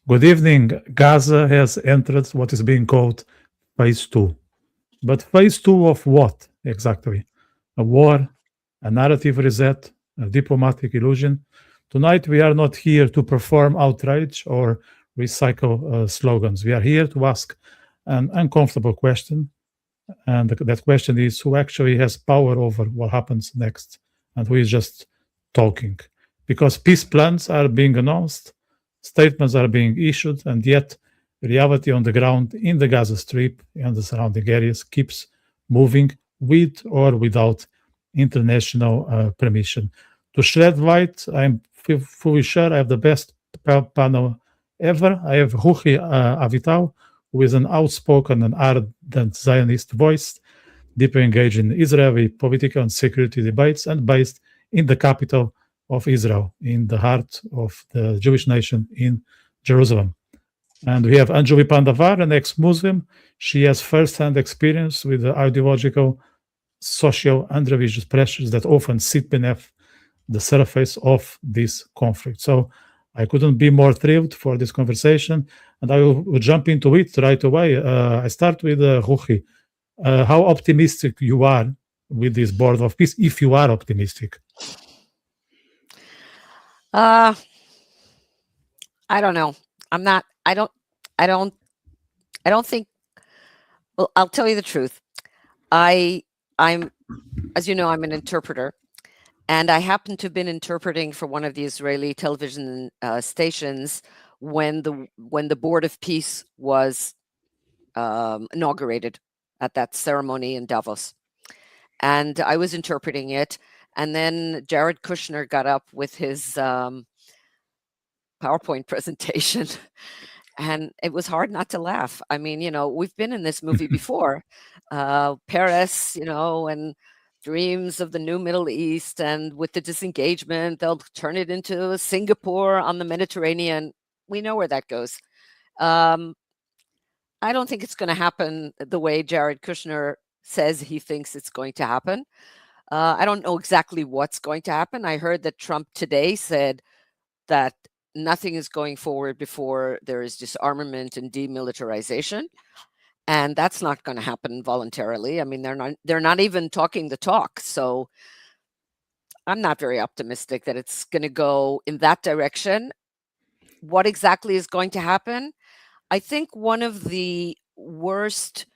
Good evening. Gaza has entered what is being called Phase Two. But Phase Two of what exactly? A war, a narrative reset, a diplomatic illusion. Tonight, we are not here to perform outrage or recycle slogans. We are here to ask an uncomfortable question. And that question is who actually has power over what happens next and who is just talking? Because peace plans are being announced, statements are being issued, and yet reality on the ground in the Gaza Strip and the surrounding areas keeps moving with or without international permission. To shed light, I'm fully sure I have the best panel ever. I have Ruchie Avital, who is an outspoken and ardent Zionist voice, deeply engaged in Israeli political and security debates, and based in the capital of Israel, in the heart of the Jewish nation in Jerusalem. And we have Anjuli Pandavar, an ex-Muslim. She has first-hand experience with the ideological, social, and religious pressures that often sit beneath the surface of this conflict. So I couldn't be more thrilled for this conversation, and I will jump into it right away. I start with Ruchi. How optimistic you are with this board of peace, if you are optimistic? I don't know. I'm not. I don't. I don't. I don't think. Well, I'll tell you the truth. I'm, as you know, I'm an interpreter, and I happen to have been interpreting for one of the Israeli television stations when the Board of Peace was inaugurated at that ceremony in Davos, and I was interpreting it. And then Jared Kushner got up with his PowerPoint presentation, and it was hard not to laugh. I mean, we've been in this movie before, Paris, and dreams of the new Middle East, and with the disengagement, they'll turn it into Singapore on the Mediterranean. We know where that goes. I don't think it's going to happen the way Jared Kushner says he thinks it's going to happen. I don't know exactly what's going to happen. I heard that Trump today said that nothing is going forward before there is disarmament and demilitarization, and that's not going to happen voluntarily. I mean, they're not even talking the talk. So I'm not very optimistic that it's going to go in that direction. What exactly is going to happen? I think one of the worst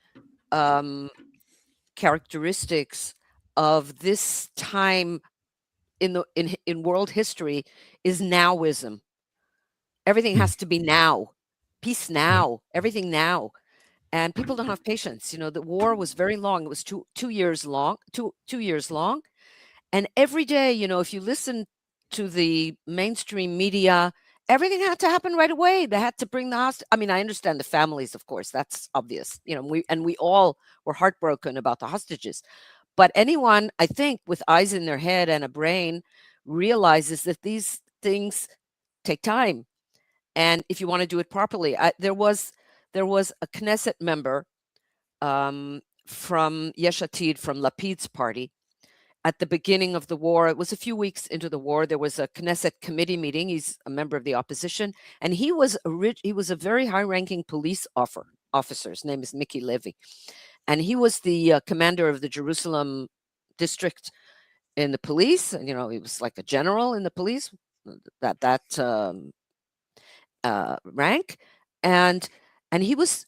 characteristics of this time in world history is nowism. Everything has to be now, peace now, everything now, and people don't have patience. The war was very long. It was 2 years long, 2 years long, and every day, if you listen to the mainstream media, everything had to happen right away. They had to bring the hostage. I mean, I understand the families, of course, that's obvious. We all were heartbroken about the hostages. But anyone, I think, with eyes in their head and a brain realizes that these things take time. And if you want to do it properly, there was a Knesset member from Yesh Atid, from Lapid's party, at the beginning of the war. It was a few weeks into the war. There was a Knesset committee meeting. He's a member of the opposition, and he was a very high-ranking police officer. His name is Mickey Levy, and he was the commander of the Jerusalem district in the police. And he was like a general in the police, that rank, and he was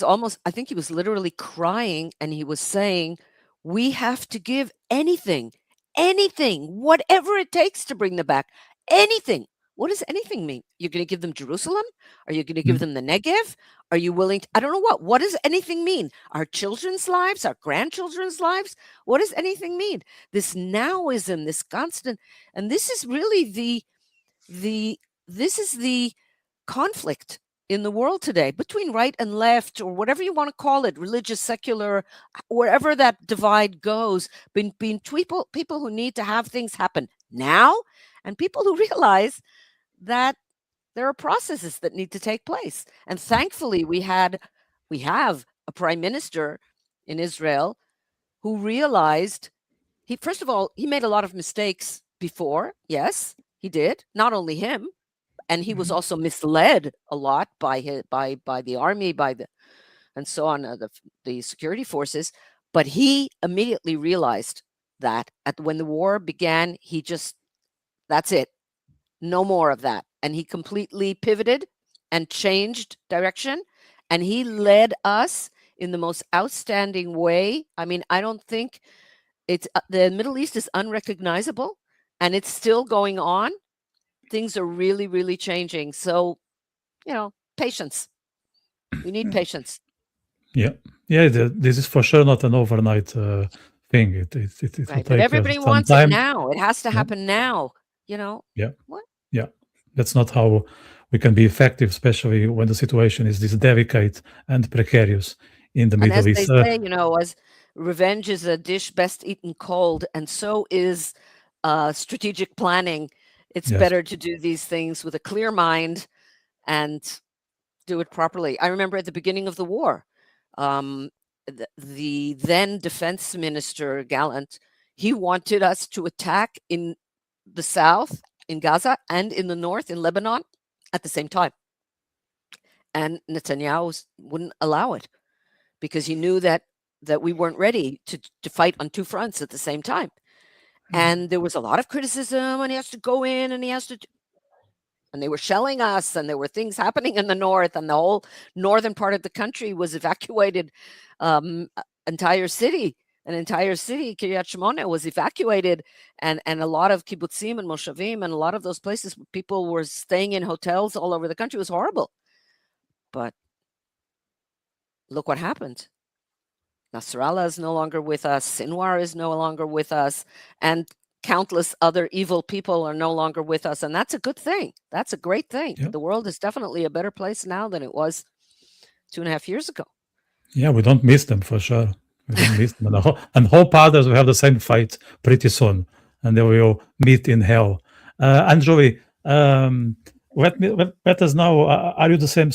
almost, I think he was literally crying, and he was saying, we have to give anything, whatever it takes to bring them back. Anything. What does anything mean? You're going to give them Jerusalem? Are you going to give them the Negev? Are you willing to, I don't know what does anything mean? Our children's lives, our grandchildren's lives? What does anything mean? This nowism, this constant, and this is really this is the conflict in the world today between right and left, or whatever you want to call it, religious, secular, wherever that divide goes, between people who need to have things happen now and people who realize that there are processes that need to take place. And thankfully, we have a prime minister in Israel who realized, first of all, he made a lot of mistakes before. Yes, he did. Not only him, and he was also misled a lot by the army, and so on, the security forces. But he immediately realized that when the war began, that's it, no more of that, and he completely pivoted and changed direction, and he led us in the most outstanding way. I mean, I don't think the Middle East is unrecognizable, and it's still going on. Things are really, really changing. So, patience. We need patience. Yeah, this is for sure not an overnight thing. It will Right. But take everybody some wants it time. now. It has to Yeah. happen now. Yeah. What? Yeah, that's not how we can be effective, especially when the situation is this delicate and precarious in the And Middle as they East. say, as revenge is a dish best eaten cold, and so is strategic planning. It's Yes. better to do these things with a clear mind and do it properly. I remember at the beginning of the war, the then defense minister, Gallant, he wanted us to attack in the south, in Gaza, and in the north, in Lebanon, at the same time. And Netanyahu wouldn't allow it because he knew that we weren't ready to fight on two fronts at the same time. And there was a lot of criticism, and he has to go in, and he has to. And they were shelling us, and there were things happening in the north, and the whole northern part of the country was evacuated. Entire city, Kiryat Shimona, was evacuated, and a lot of kibbutzim and moshavim and a lot of those places, people were staying in hotels all over the country. It was horrible. But look what happened. Nasrallah is no longer with us. Sinwar is no longer with us. And countless other evil people are no longer with us. And that's a good thing. That's a great thing. Yeah. The world is definitely a better place now than it was 2.5 years ago. Yeah, we don't miss them for sure. We don't miss them. And hope others will have the same fight pretty soon. And they will meet in hell. Anjuli, let us know, are you the same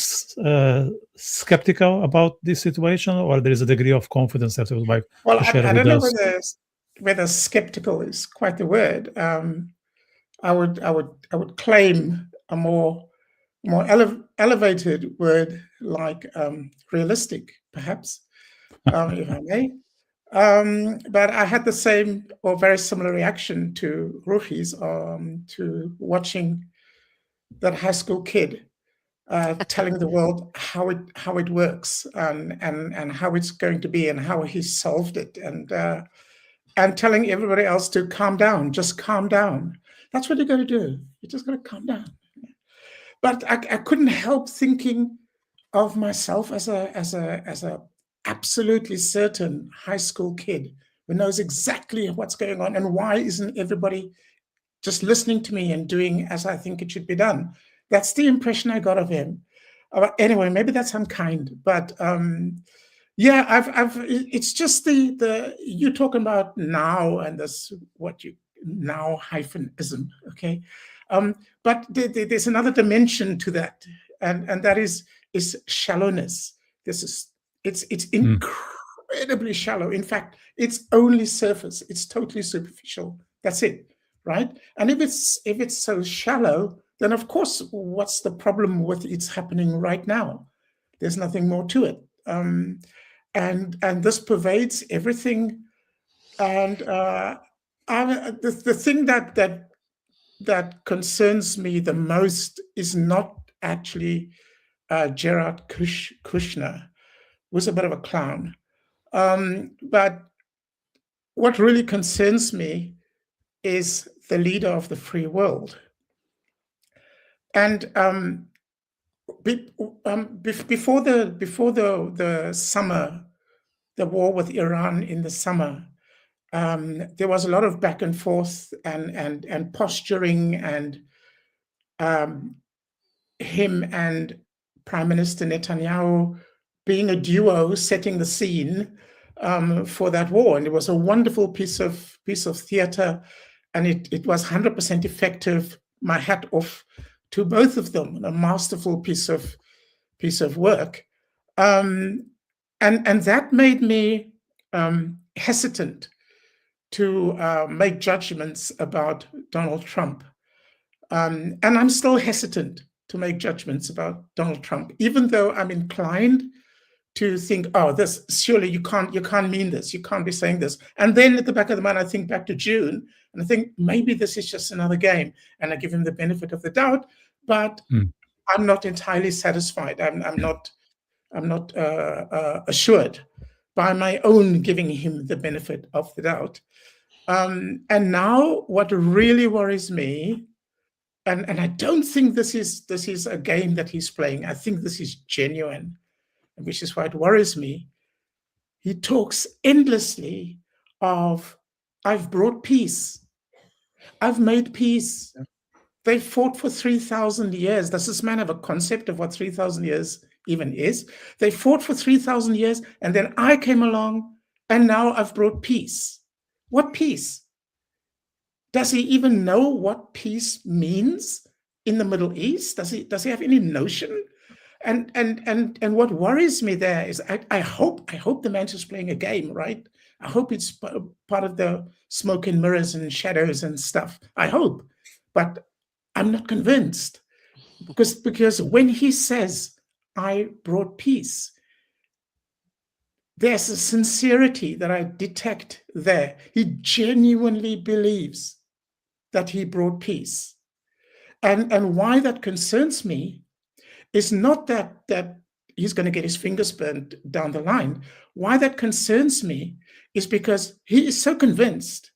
skeptical about this situation, or there is a degree of confidence that you would like to share I with don't know us? whether skeptical is quite the word. I would claim a more elevated word like realistic, perhaps, if I may. But I had the same or very similar reaction to Ruchie's, to watching that high school kid telling the world how it works and how it's going to be and how he solved it, and telling everybody else to calm down, just calm down. That's what you got to do. You just got to calm down. But I couldn't help thinking of myself as a absolutely certain high school kid who knows exactly what's going on, and why isn't everybody just listening to me and doing as I think it should be done. That's the impression I got of him. Anyway, maybe that's unkind, but it's just the you're talking about now, and this now -ism, okay? But there's another dimension to that, and that is shallowness. It's incredibly shallow. In fact, it's only surface. It's totally superficial. That's it. Right? And if it's so shallow, then of course, what's the problem with it's happening right now? There's nothing more to it, and this pervades everything. And the thing that concerns me the most is not actually Gerard Kushner, was a bit of a clown, but what really concerns me is the leader of the free world. And before the summer, the war with Iran in the summer, there was a lot of back and forth and posturing, and him and Prime Minister Netanyahu being a duo, setting the scene for that war. And it was a wonderful piece of theater. And it was 100% effective. My hat off to both of them. A masterful piece of work, and that made me hesitant to make judgments about Donald Trump. And I'm still hesitant to make judgments about Donald Trump, even though I'm inclined to think, oh, this surely you can't mean this. You can't be saying this. And then at the back of the mind, I think back to June, and I think maybe this is just another game, and I give him the benefit of the doubt. But I'm not entirely satisfied. I'm not assured by my own giving him the benefit of the doubt. And now, what really worries me, and I don't think this is a game that he's playing. I think this is genuine, which is why it worries me. He talks endlessly of, I've brought peace. I've made peace. They fought for 3,000 years. Does this man have a concept of what 3,000 years even is? They fought for 3,000 years, and then I came along, and now I've brought peace. What peace? Does he even know what peace means in the Middle East? Does he have any notion? And what worries me there is I hope the man's just playing a game, right? I hope it's part of the smoke and mirrors and shadows and stuff. I hope, but I'm not convinced, because when he says, I brought peace, there's a sincerity that I detect there. He genuinely believes that he brought peace. And why that concerns me is not that he's going to get his fingers burned down the line. Why that concerns me is because he is so convinced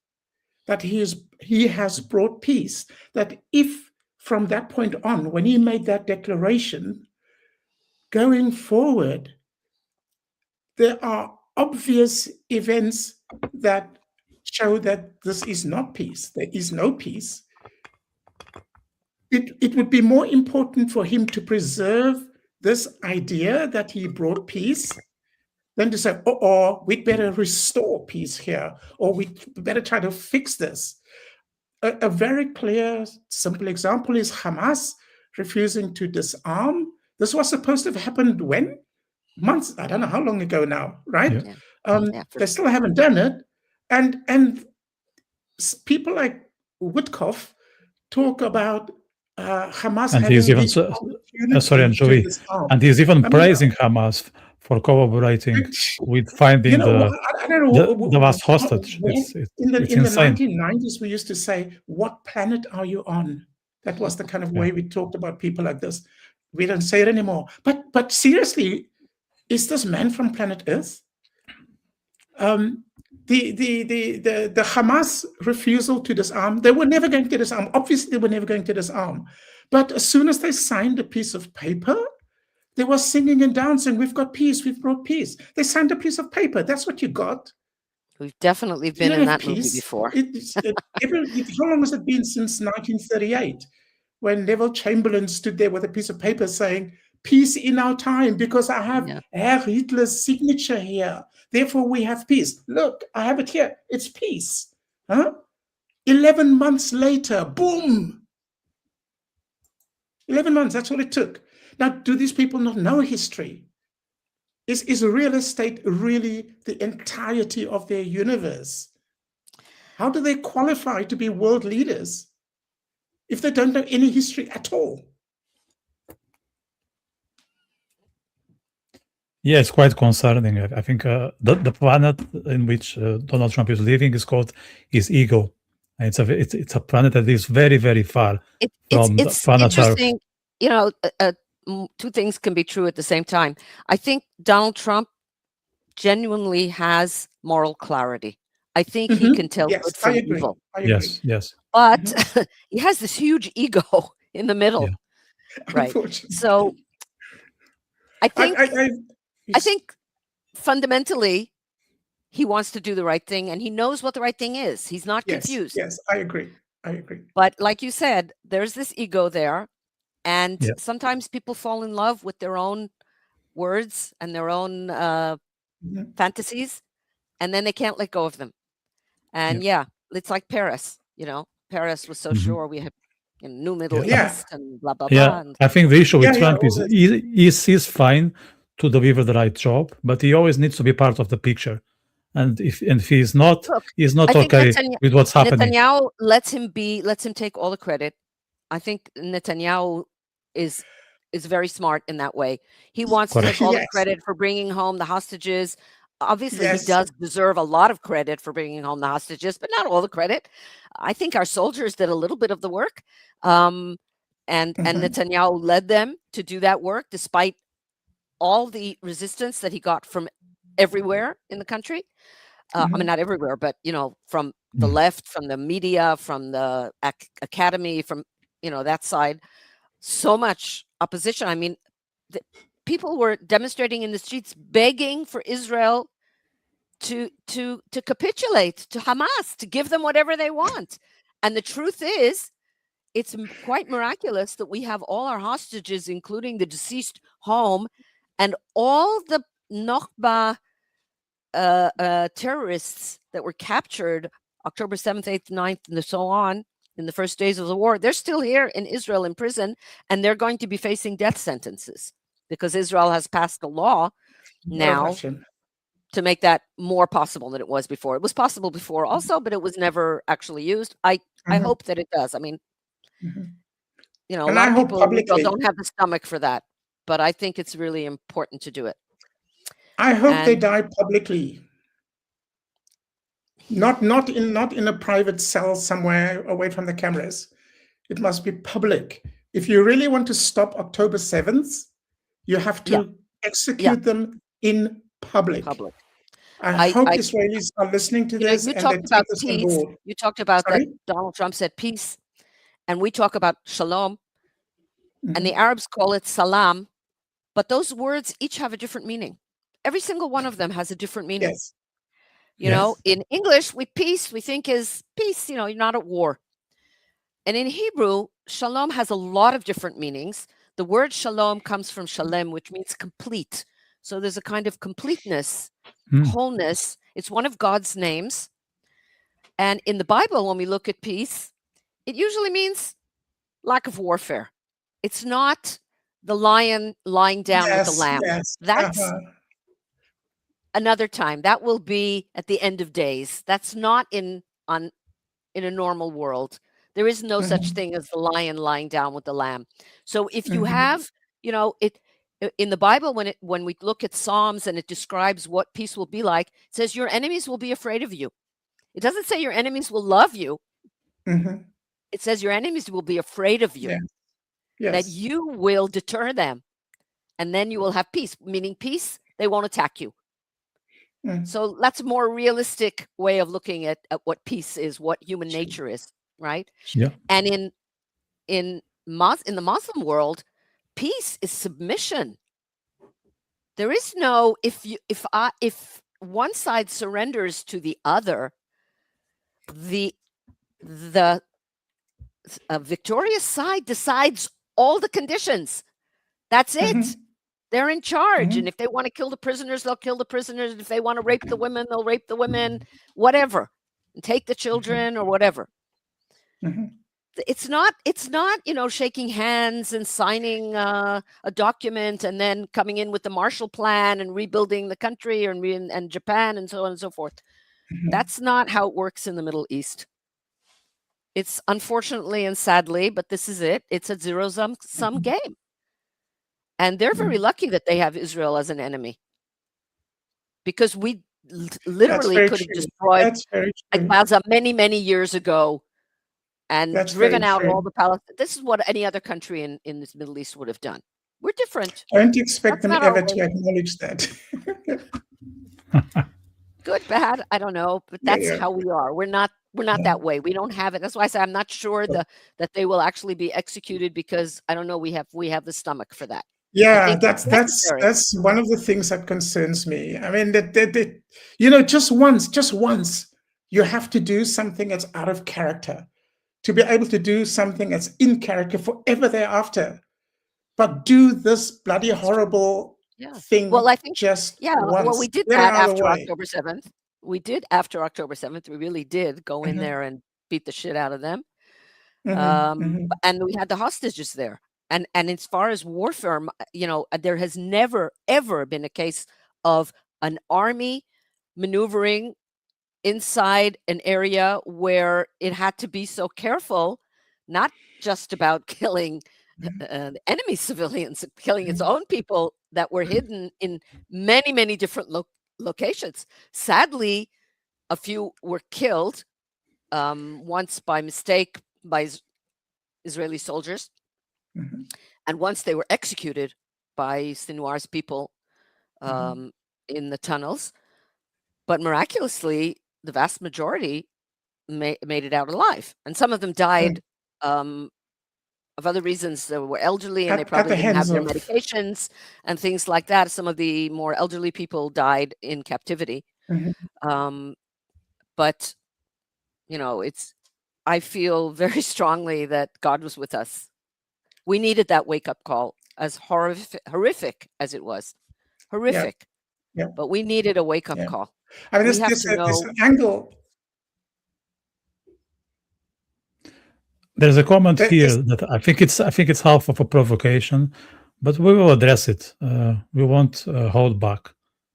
that he has brought peace, that if from that point on, when he made that declaration, going forward, there are obvious events that show that this is not peace. There is no peace. It would be more important for him to preserve this idea that he brought peace than to say, we'd better restore peace here, or we better try to fix this. A very clear, simple example is Hamas refusing to disarm. This was supposed to have happened when? Months, I don't know how long ago now, right? Yeah. They still haven't done it. And people like Witkoff talk about Hamas and having he's even sorry, Anjuli, and he's even praising Hamas for collaborating with finding the last hostage. In the 1990s, we used to say, "What planet are you on?" That was the kind of way we talked about people like this. We don't say it anymore. But seriously, is this man from planet Earth? The Hamas refusal to disarm, they were never going to disarm. Obviously, they were never going to disarm. But as soon as they signed a piece of paper, they were singing and dancing, we've got peace, we've brought peace. They signed a piece of paper. That's what you got. We've definitely been in that movie before. How long has it been since 1938, when Neville Chamberlain stood there with a piece of paper saying, peace in our time, because I have Herr Hitler's signature here. Therefore, we have peace. Look, I have it here. It's peace. 11 months later, boom. 11 months, that's all it took. Now, do these people not know history? Is real estate really the entirety of their universe? How do they qualify to be world leaders if they don't know any history at all? Yeah, it's quite concerning. I think the planet in which Donald Trump is living is called his ego. And it's a planet that is very, very far from the planet Earth. You know, two things can be true at the same time. I think Donald Trump genuinely has moral clarity. I think he can tell good from evil. Yes. But he has this huge ego in the middle, right? So I think fundamentally he wants to do the right thing, and he knows what the right thing is. He's not confused. Yes, I agree. But like you said, there's this ego there, and sometimes people fall in love with their own words and their own fantasies, and then they can't let go of them. And it's like Paris. You know, Paris was so sure we have New Middle East and blah blah blah. I think the issue with Trump is he's fine to deliver the right job, but he always needs to be part of the picture. And if he's not, he's not okay with what's happening. Netanyahu lets him take all the credit. I think Netanyahu is very smart in that way. He wants to Correct. take all the Yes. credit for bringing home the hostages. Obviously, he Yes. does deserve a lot of credit for bringing home the hostages, but not all the credit. I think our soldiers did a little bit of the work, and Netanyahu led them to do that work despite all the resistance that he got from everywhere in the country. I mean, not everywhere, but from the left, from the media, from the academy, from that side. So much opposition. I mean, people were demonstrating in the streets, begging for Israel to capitulate to Hamas, to give them whatever they want. And the truth is, it's quite miraculous that we have all our hostages, including the deceased, home, and all the Nokhba terrorists that were captured October 7th, 8th, 9th, and so on in the first days of the war, they're still here in Israel in prison, and they're going to be facing death sentences because Israel has passed a law now to make that more possible than it was before. It was possible before also, but it was never actually used. I hope that it does. I mean, a lot of people in Israel don't have the stomach for that, but I think it's really important to do it. I hope they die publicly. Not in a private cell somewhere away from the cameras. It must be public. If you really want to stop October 7th, you have to execute them in public. I hope Israelis are listening to this. You and talked about this peace. on board. You talked about that Donald Trump said peace, and we talk about shalom, and the Arabs call it salam, but those words each have a different meaning. Every single one of them has a different meaning. Yes. You know, in English, we think is peace, you're not at war. And in Hebrew, shalom has a lot of different meanings. The word shalom comes from shalem, which means complete. So there's a kind of completeness, wholeness. It's one of God's names. And in the Bible, when we look at peace, it usually means lack of warfare. It's not the lion lying down with the lamb. That's another time. That will be at the end of days. That's not in a normal world. There is no such thing as the lion lying down with the lamb. So if you have, it in the Bible, when we look at Psalms and it describes what peace will be like, it says your enemies will be afraid of you. It doesn't say your enemies will love you. It says your enemies will be afraid of you. That you will deter them, and then you will have peace. Meaning peace, they won't attack you. So that's a more realistic way of looking at what peace is, what human nature is, right? Yeah. And in the Muslim world, peace is submission. There is no if one side surrenders to the other, the victorious side decides all the conditions. That's it. They're in charge. And if they want to kill the prisoners, they'll kill the prisoners. If they want to rape the women, they'll rape the women, whatever, and take the children or whatever. It's not, shaking hands and signing a document and then coming in with the Marshall Plan and rebuilding the country and Japan and so on and so forth. That's not how it works in the Middle East. It's unfortunately and sadly, but this is it. It's a zero-sum game. And they're very lucky that they have Israel as an enemy, because we literally could have destroyed Gaza many, many years ago and driven out all the Palestinians. This is what any other country in this Middle East would have done. We're different. Don't expect them ever to acknowledge that. Good, bad, I don't know, but that's how we are. We're not that way. We don't have it. That's why I say I'm not sure that they will actually be executed, because I don't know we have the stomach for that. Yeah, that's one of the things that concerns me. I mean, just once you have to do something that's out of character to be able to do something that's in character forever thereafter. But do this bloody horrible thing. Well, I think just once. Well, we did that after October 7th. We did after October 7th. We really did go in there and beat the shit out of them. And we had the hostages there. And as far as warfare, there has never, ever been a case of an army maneuvering inside an area where it had to be so careful, not just about killing enemy civilians, killing its own people that were hidden in many, many different locations. Sadly, a few were killed once by mistake by Israeli soldiers, and once they were executed by Sinwar's people in the tunnels. But miraculously, the vast majority made it out alive, and some of them died of other reasons. They were elderly and they probably didn't have their medications and things like that. Some of the more elderly people died in captivity. But, you know, I feel very strongly that God was with us. We needed that wake-up call, as horrific as it was. Horrific. Yeah. But we needed a wake-up call. I mean, there's an angle. There's a comment here that I think it's half of a provocation, but we will address it. We won't hold back.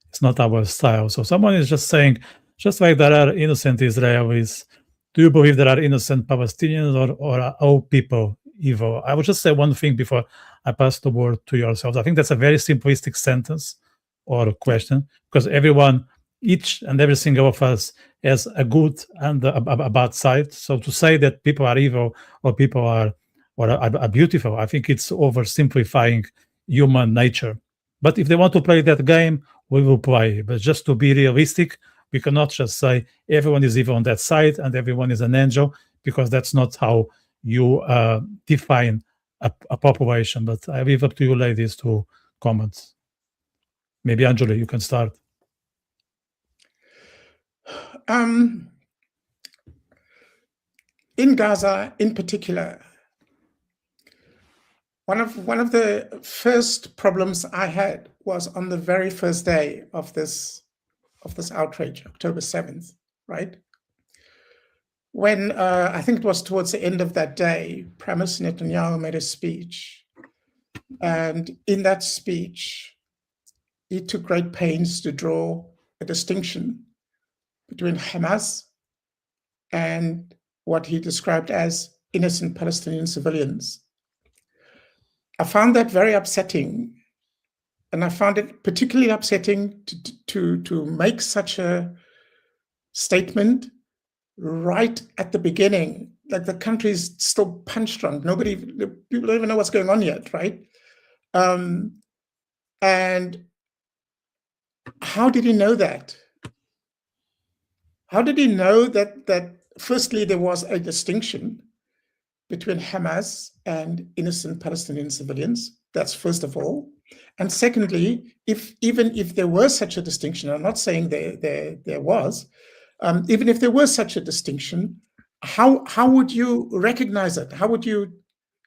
It's not our style. So someone is just saying, just like there are innocent Israelis, do you believe there are innocent Palestinians, or are all people evil? I would just say one thing before I pass the word to yourselves. I think that's a very simplistic sentence or a question, because each and every single of us has a good and a bad side. So to say that people are evil or people are beautiful, I think it's oversimplifying human nature. But if they want to play that game, we will play. But just to be realistic, we cannot just say everyone is evil on that side and everyone is an angel, because that's not how you define a population. But I leave up to you ladies to comment. Maybe Anjuli, you can start. In Gaza, in particular, one of the first problems I had was on the very first day of this outrage, October 7th, right? When I think it was towards the end of that day, Prime Minister Netanyahu made a speech, and in that speech, he took great pains to draw a distinction between Hamas and what he described as innocent Palestinian civilians. I found that very upsetting, and I found it particularly upsetting to make such a statement right at the beginning. Like, the country is still punch drunk. People don't even know what's going on yet, right? And how did he know that? How did he know that firstly, there was a distinction between Hamas and innocent Palestinian civilians? That's first of all. And secondly, even if there was such a distinction, I'm not saying there was, even if there was such a distinction, how would you recognize it? How would you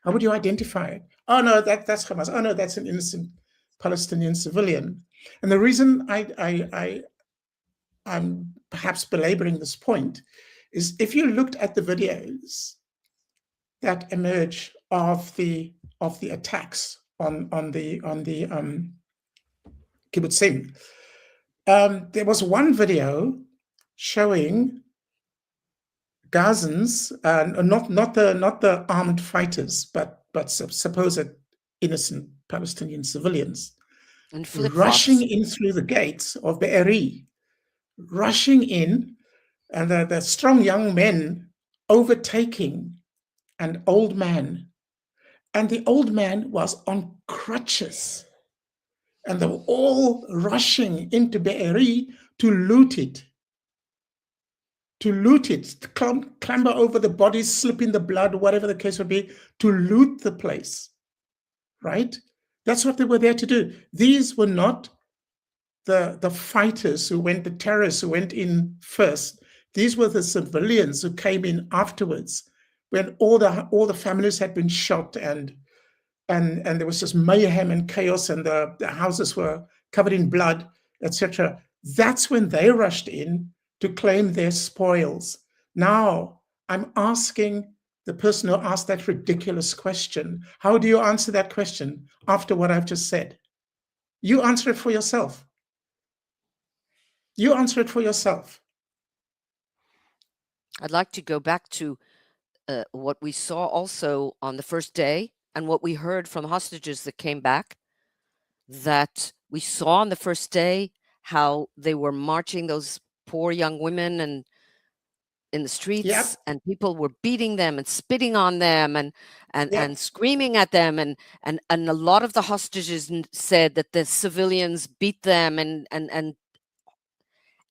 identify it? Oh no, that's Hamas. Oh no, that's an innocent Palestinian civilian. And the reason I'm perhaps belaboring this point is, if you looked at the videos that emerge of the attacks on the kibbutzim, there was one video showing Gazans, not the armed fighters, but supposed innocent Palestinian civilians, and rushing in through the gates of Be'eri, rushing in, and the strong young men overtaking an old man, and the old man was on crutches, and they were all rushing into Be'eri to loot it, to clamber over the bodies, slip in the blood, whatever the case would be, to loot the place, right? That's what they were there to do. These were not the fighters the terrorists who went in first. These were the civilians who came in afterwards, when all the families had been shot, and there was just mayhem and chaos, and the houses were covered in blood, etc. That's when they rushed in to claim their spoils. Now, I'm asking the person who asked that ridiculous question, how do you answer that question after what I've just said? You answer it for yourself. You answer it for yourself. I'd like to go back to what we saw also on the first day, and what we heard from hostages that came back, that we saw on the first day how they were marching those poor young women and in the streets, Yep. and people were beating them and spitting on them and Yep. screaming at them, and a lot of the hostages said that the civilians beat them, and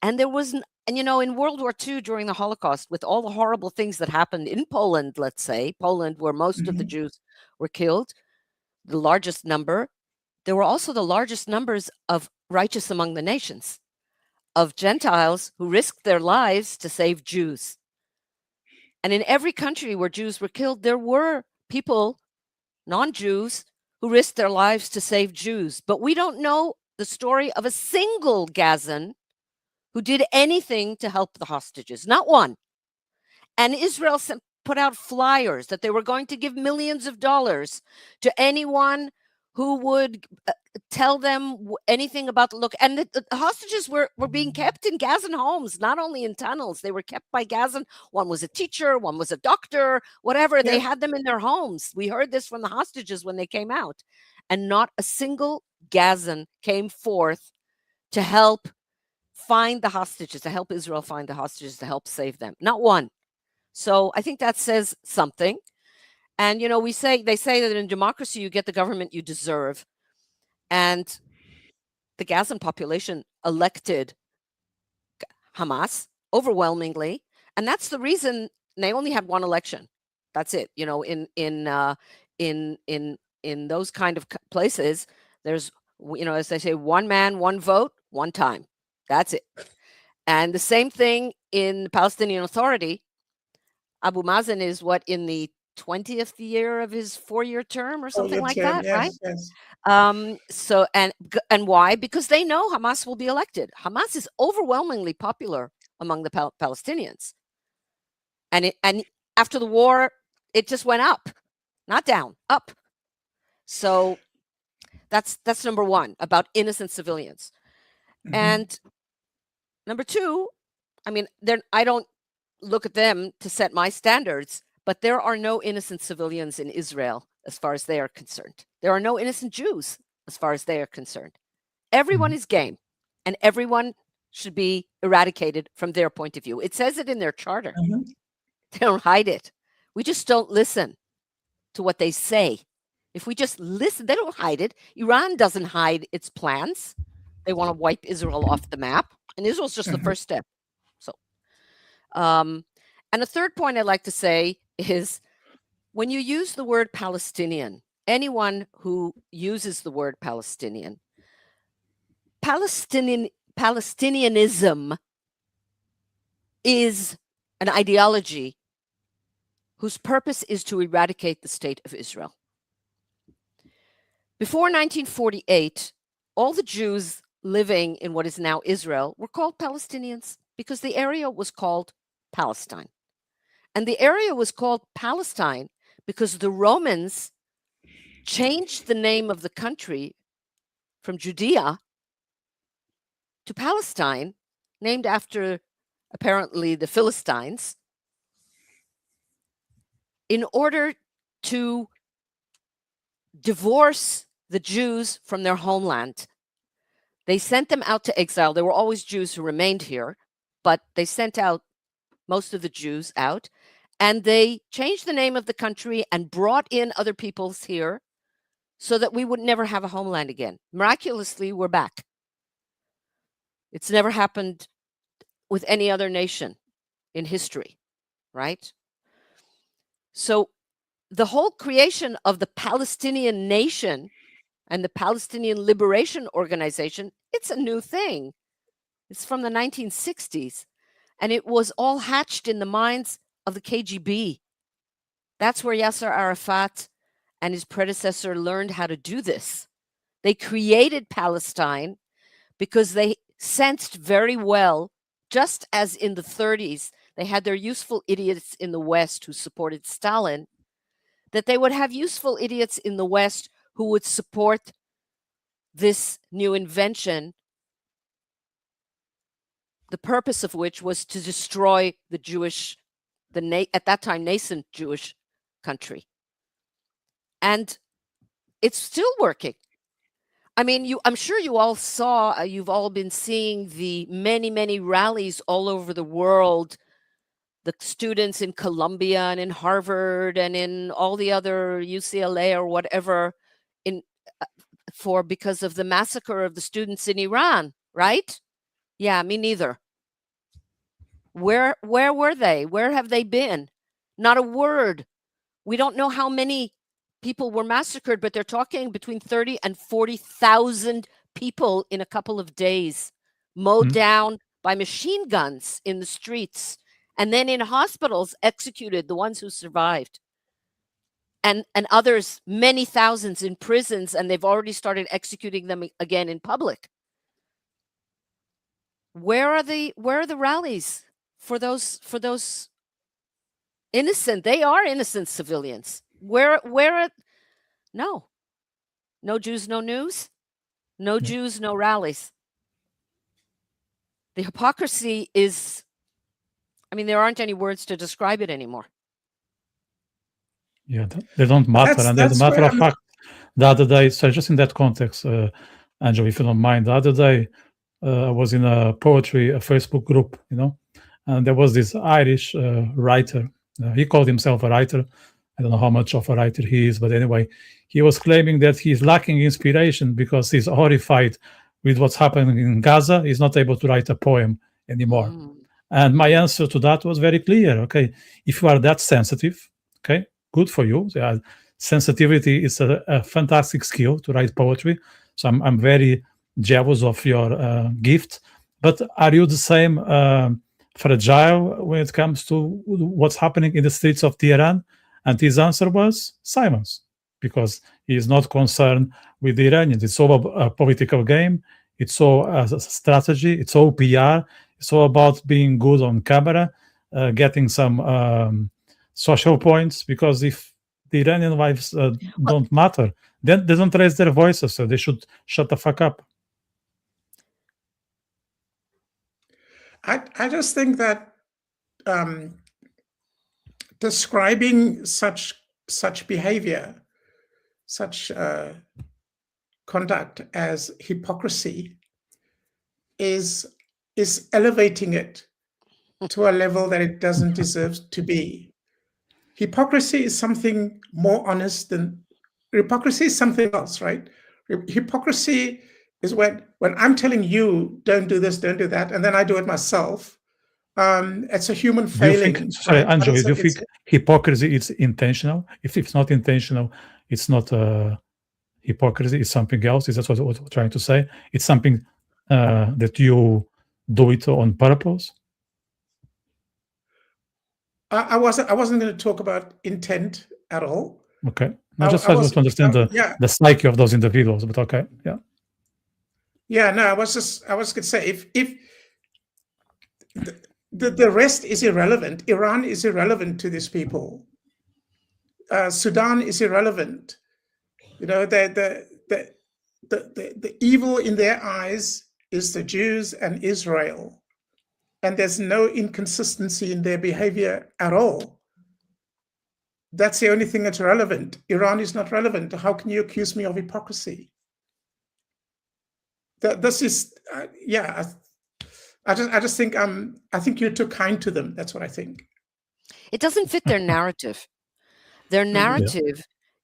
there was, and in World War II, during the Holocaust, with all the horrible things that happened in Poland, let's say Poland, where most of the Jews were killed, the largest number, there were also the largest numbers of righteous among the nations, of Gentiles who risked their lives to save Jews. And in every country where Jews were killed, there were people, non-Jews, who risked their lives to save Jews. But we don't know the story of a single Gazan who did anything to help the hostages, not one. And Israel put out flyers that they were going to give millions of dollars to anyone who would tell them anything about the look. And the hostages were being kept in Gazan homes, not only in tunnels. They were kept by Gazan. One was a teacher, one was a doctor, whatever. They had them in their homes. We heard this from the hostages when they came out. And not a single Gazan came forth to help find the hostages, to help Israel find the hostages, to help save them. Not one. So I think that says something. And, they say that in democracy, you get the government you deserve. And the Gazan population elected Hamas overwhelmingly. And that's the reason they only had one election. That's it. In those kind of places, there's, as they say, one man, one vote, one time. That's it. And the same thing in the Palestinian Authority. Abu Mazen is in the 20th year of his 4-year term or something like that, right? Yes. So, and why? Because they know Hamas will be elected. Hamas is overwhelmingly popular among the Palestinians. And after the war, it just went up, not down, up. So that's number one, about innocent civilians. And number two, I don't look at them to set my standards, but there are no innocent civilians in Israel as far as they are concerned. There are no innocent Jews as far as they are concerned. Everyone is game, and everyone should be eradicated from their point of view. It says it in their charter. They don't hide it. We just don't listen to what they say. If we just listen, they don't hide it. Iran doesn't hide its plans. They want to wipe Israel off the map, and Israel's just the first step. So, and a third point I'd like to say is, when you use the word Palestinian, anyone who uses the word Palestinian, Palestinianism is an ideology whose purpose is to eradicate the state of Israel. Before 1948, all the Jews living in what is now Israel were called Palestinians because the area was called Palestine. And the area was called Palestine because the Romans changed the name of the country from Judea to Palestine, named after apparently the Philistines, in order to divorce the Jews from their homeland. They sent them out to exile. There were always Jews who remained here, but they sent out most of the Jews out, and they changed the name of the country and brought in other peoples here so that we would never have a homeland again. Miraculously, we're back. It's never happened with any other nation in history, right? So the whole creation of the Palestinian nation and the Palestinian Liberation Organization, it's a new thing. It's from the 1960s, and it was all hatched in the minds of the KGB. That's where Yasser Arafat and his predecessor learned how to do this. They created Palestine because they sensed very well, just as in the 30s, they had their useful idiots in the West who supported Stalin, that they would have useful idiots in the West who would support this new invention, the purpose of which was to destroy the Jewish at that time nascent Jewish country. And it's still working. I mean, I'm sure you all saw, you've all been seeing the many, many rallies all over the world, the students in Columbia and in Harvard and in all the other UCLA or whatever because of the massacre of the students in Iran, right? Yeah, me neither. Where were they? Where have they been? Not a word. We don't know how many people were massacred, but they're talking between 30 and 40,000 people in a couple of days, mowed down by machine guns in the streets, and then in hospitals executed, the ones who survived. And others, many thousands in prisons, and they've already started executing them again in public. Where are the rallies for those innocent? They are innocent civilians. Where no Jews, no news, no Jews, no rallies. The hypocrisy is, I mean, there aren't any words to describe it anymore. Yeah, they don't matter. And as a matter of fact, the other day, so just in that context, Anjuli, if you don't mind, the other day I was in a Facebook group, and there was this Irish writer. He called himself a writer. I don't know how much of a writer he is, but anyway, he was claiming that he's lacking inspiration because he's horrified with what's happening in Gaza. He's not able to write a poem anymore. And my answer to that was very clear. Okay, if you are that sensitive, okay, good for you. Sensitivity is a fantastic skill to write poetry. So I'm very jealous of your gift. But are you the same fragile when it comes to what's happening in the streets of Tehran? And his answer was silence, because he is not concerned with the Iranians. It's all a political game. It's all a strategy. It's all PR. It's all about being good on camera, getting some social points, because if the Iranian lives don't matter, then they don't raise their voices, so they should shut the fuck up. I just think that describing such behavior, such conduct as hypocrisy is elevating it to a level that it doesn't deserve to be. Hypocrisy is something more honest than hypocrisy is something else, right? Hypocrisy is when I'm telling you don't do this, don't do that, and then I do it myself. It's a human failing. Sorry, Anjuli, do you think hypocrisy is intentional? If it's not intentional, it's not hypocrisy, it's something else. Is that what we're trying to say? It's something that you do it on purpose? I wasn't going to talk about intent at all. Okay. I just wanted to understand the psyche of those individuals, but okay. Yeah. Yeah, no, I was going to say, if the rest is irrelevant. Iran is irrelevant to these people. Sudan is irrelevant. The evil in their eyes is the Jews and Israel. And there's no inconsistency in their behavior at all. That's the only thing that's relevant. Iran is not relevant. How can you accuse me of hypocrisy? This is, I just think I think you're too kind to them. That's what I think. It doesn't fit their narrative. Their narrative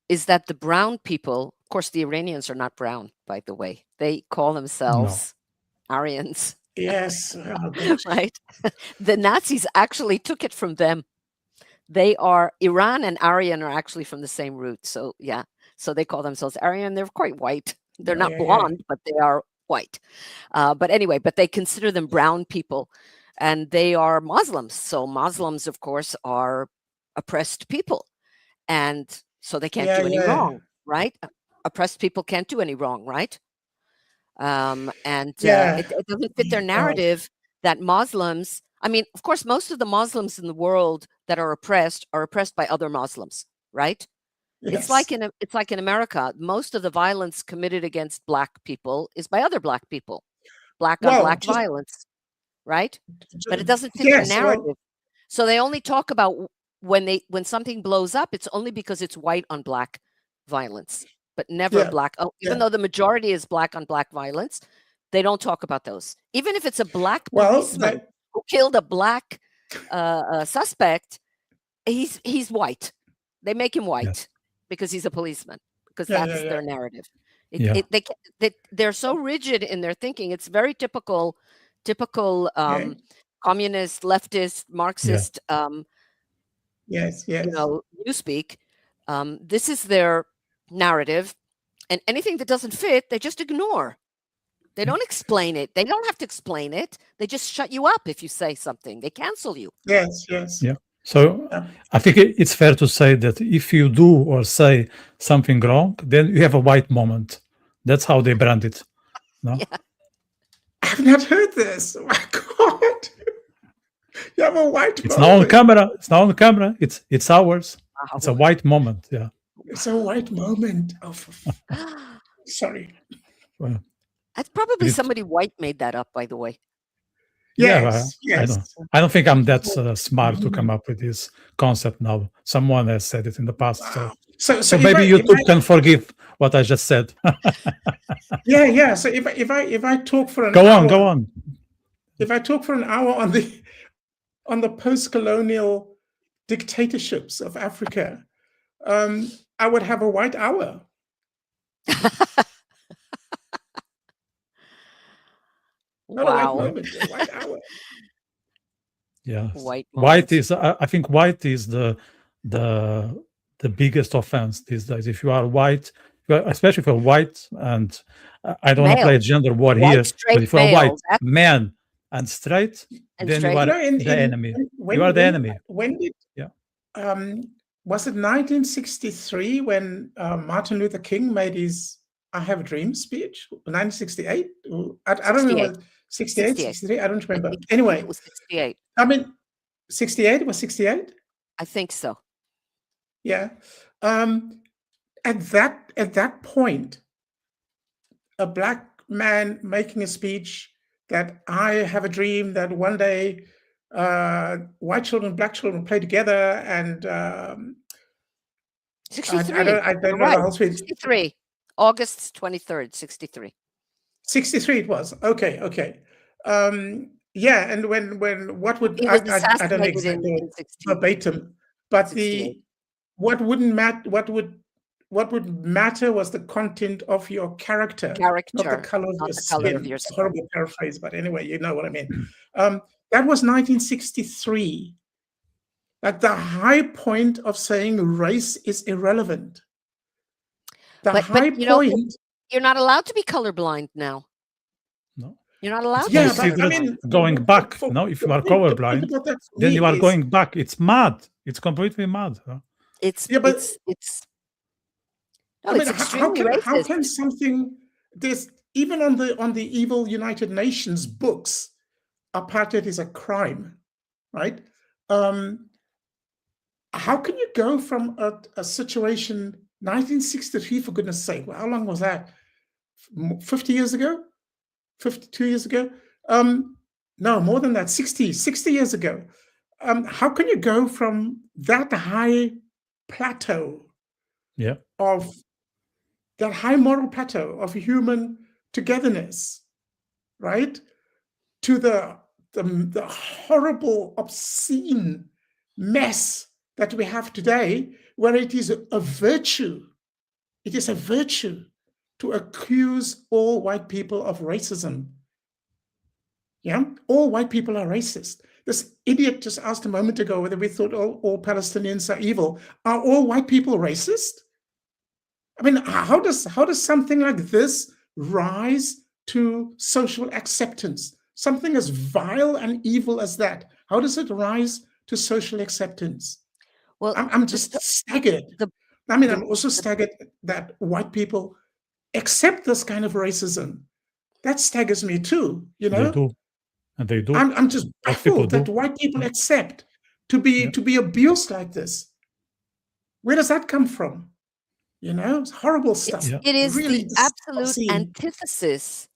is that the brown people, of course, the Iranians are not brown, by the way. They call themselves Aryans. Yes. Right? The Nazis actually took it from them. Iran and Aryan are actually from the same root. So yeah. So they call themselves Aryan. They're quite white. They're not blonde, but they are white. But anyway, they consider them brown people, and they are Muslims. So Muslims, of course, are oppressed people. And so they can't do any wrong, right? Oppressed people can't do any wrong, right? It doesn't fit their narrative that Muslims, I mean, of course, most of the Muslims in the world that are oppressed by other Muslims, right? Yes. It's like in America, most of the violence committed against Black people is by other Black people, Black on Black violence, right? But it doesn't fit their narrative. So they only talk about when something blows up, it's only because it's white on black violence, but never Yeah. black. Oh, even Yeah. though the majority is black on black violence, they don't talk about those. Even if it's a black Well, policeman who killed a black suspect, he's white. They make him white Yes. because he's a policeman, because Yeah, that's yeah, their yeah. narrative. Yeah. They're so rigid in their thinking. It's very typical Okay. communist, leftist, Marxist, Yes, yes. newspeak. This is their narrative, and anything that doesn't fit, they just ignore. They don't explain it. They don't have to explain it. They just shut you up if you say something. They cancel you. Yes, yes. Yeah. So Yeah. I think it's fair to say that if you do or say something wrong, then you have a white moment. That's how they brand it. No? Yeah. I've not heard this. Oh my God. You have a white It's moment. now on camera. It's now on camera. It's ours. Wow. It's a white moment. Yeah. It's a white moment. Oh, sorry. Well, That's probably It- somebody white made that up, by the way. Yes, yeah, yes. I don't think I'm that smart to come up with this concept now. Someone has said it in the past. Wow. So So maybe if YouTube can forgive what I just said. Yeah, yeah. So if I talk for an Go hour, on, go on. if I talk for an hour on the post-colonial dictatorships of Africa, I would have a white hour. Not a white Wow. moment, a white hour. Yeah. White White moments. is I think white is the biggest offense these days. If you are white, especially if you're white, and I don't want to play a gender war White, here, straight but if you're male, white that's- man and straight, And then straight. you are No, the enemy. when- You are the when- enemy. When did Yeah. Was it 1963 when Martin Luther King made his "I Have a Dream" speech? 1968? I don't remember. 68, 63? I don't remember. I think Anyway, it was 68. I mean, 68 was 68. I think so. Yeah. At that point, a black man making a speech that I have a dream that one day white children, black children play together, and 63. I don't You're know right. the whole speech. 63. August 23rd, 63. 63 it was. Okay. Yeah, and when what would He I was don't know assassinated exactly in 60. verbatim, but 68. what would matter was the content of your character, not the color of not your the color skin. of your It's a skin. horrible paraphrase, but anyway, you know what I mean. That was 1963. At the high point of saying race is irrelevant. The But high you know, point. You're not allowed to be colorblind now. No. You're not allowed Yeah, to be see but that I mean, going back. for- No, if you the are point colorblind, about that for then me you are is- going back. It's mad. It's completely mad. Huh? It's Yeah, but- it's no, I mean, it's how extremely can racist. something this, even on the evil United Nations books, apartheid is a crime, right? How can you go from a situation 1963, for goodness sake? Well, how long was that? 50 years ago? 52 years ago? No, more than that, 60 years ago. How can you go from that high plateau Yeah. of that high moral plateau of human togetherness, right, to the horrible, obscene mess that we have today, where it is a virtue. It is a virtue to accuse all white people of racism. Yeah, all white people are racist. This idiot just asked a moment ago whether we thought all Palestinians are evil. Are all white people racist? I mean, how does something like this rise to social acceptance? Something as vile and evil as that. How does it rise to social acceptance? Well, I'm just staggered. I'm also staggered that white people accept this kind of racism. That staggers me too, you know? They do. And they do. I'm just people baffled that do. white people accept to be abused like this. Where does that come from? You know, it's horrible stuff. It is really the absolute obscene. antithesis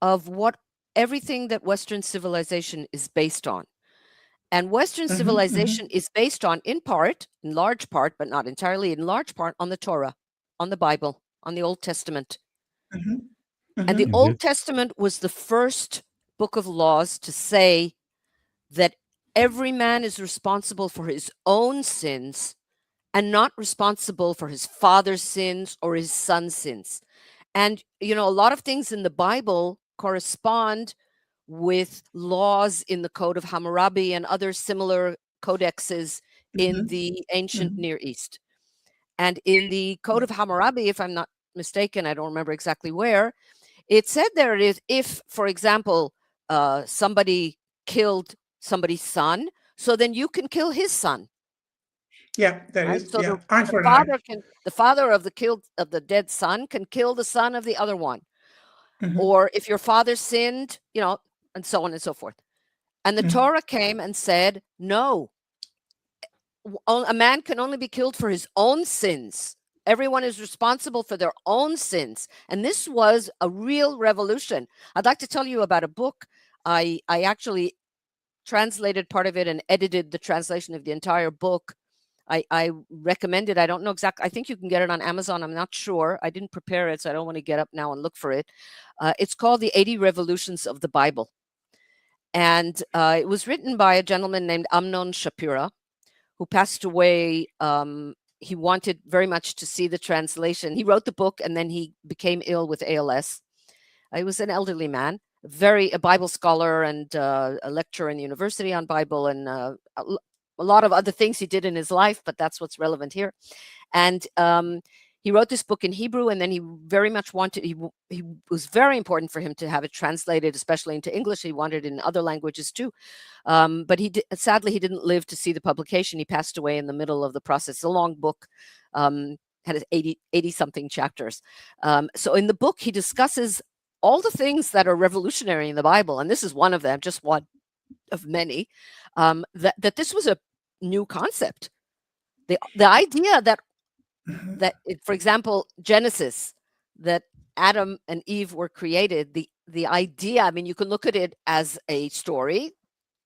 of what everything that Western civilization is based on. And Western Mhm, civilization is based on, in part, in large part, but not entirely, in large part, on the Torah, on the Bible, on the Old Testament. mhm, And the mhm, Old Indeed. Testament was the first book of laws to say that every man is responsible for his own sins and not responsible for his father's sins or his son's sins. And, you know, a lot of things in the Bible correspond with laws in the Code of Hammurabi and other similar codexes in mhm, the ancient mhm. Near East. And in the Code of Hammurabi, if I'm not mistaken, I don't remember exactly where, it said there it is, if, for example, somebody killed somebody's son, so then you can kill his son. Yeah, that Right? is, So yeah, eye the for an eye. father of the dead son can kill the son of the other one. Mhm, Or if your father sinned, you know, and so on and so forth. And the mhm. Torah came and said, no, a man can only be killed for his own sins. Everyone is responsible for their own sins. And this was a real revolution. I'd like to tell you about a book. I actually translated part of it and edited the translation of the entire book. I recommend it. I don't know exactly. I think you can get it on Amazon. I'm not sure. I didn't prepare it, so I don't want to get up now and look for it. It's called The 80 Revolutions of the Bible. And it was written by a gentleman named Amnon Shapira, who passed away. He wanted very much to see the translation. He wrote the book and then he became ill with ALS. He was an elderly man, a Bible scholar and a lecturer in the university on Bible and a lot of other things he did in his life, but that's what's relevant here. And he wrote this book in Hebrew, and then he very much wanted, he was very important for him to have it translated, especially into English. He wanted it in other languages too. But sadly, he didn't live to see the publication. He passed away in the middle of the process. It's a long book, had 80 something chapters. So in the book, he discusses all the things that are revolutionary in the Bible. And this is one of them, just one of many, that this was a new concept. The idea that, for example, Genesis, that Adam and Eve were created, the idea, I mean, you can look at it as a story.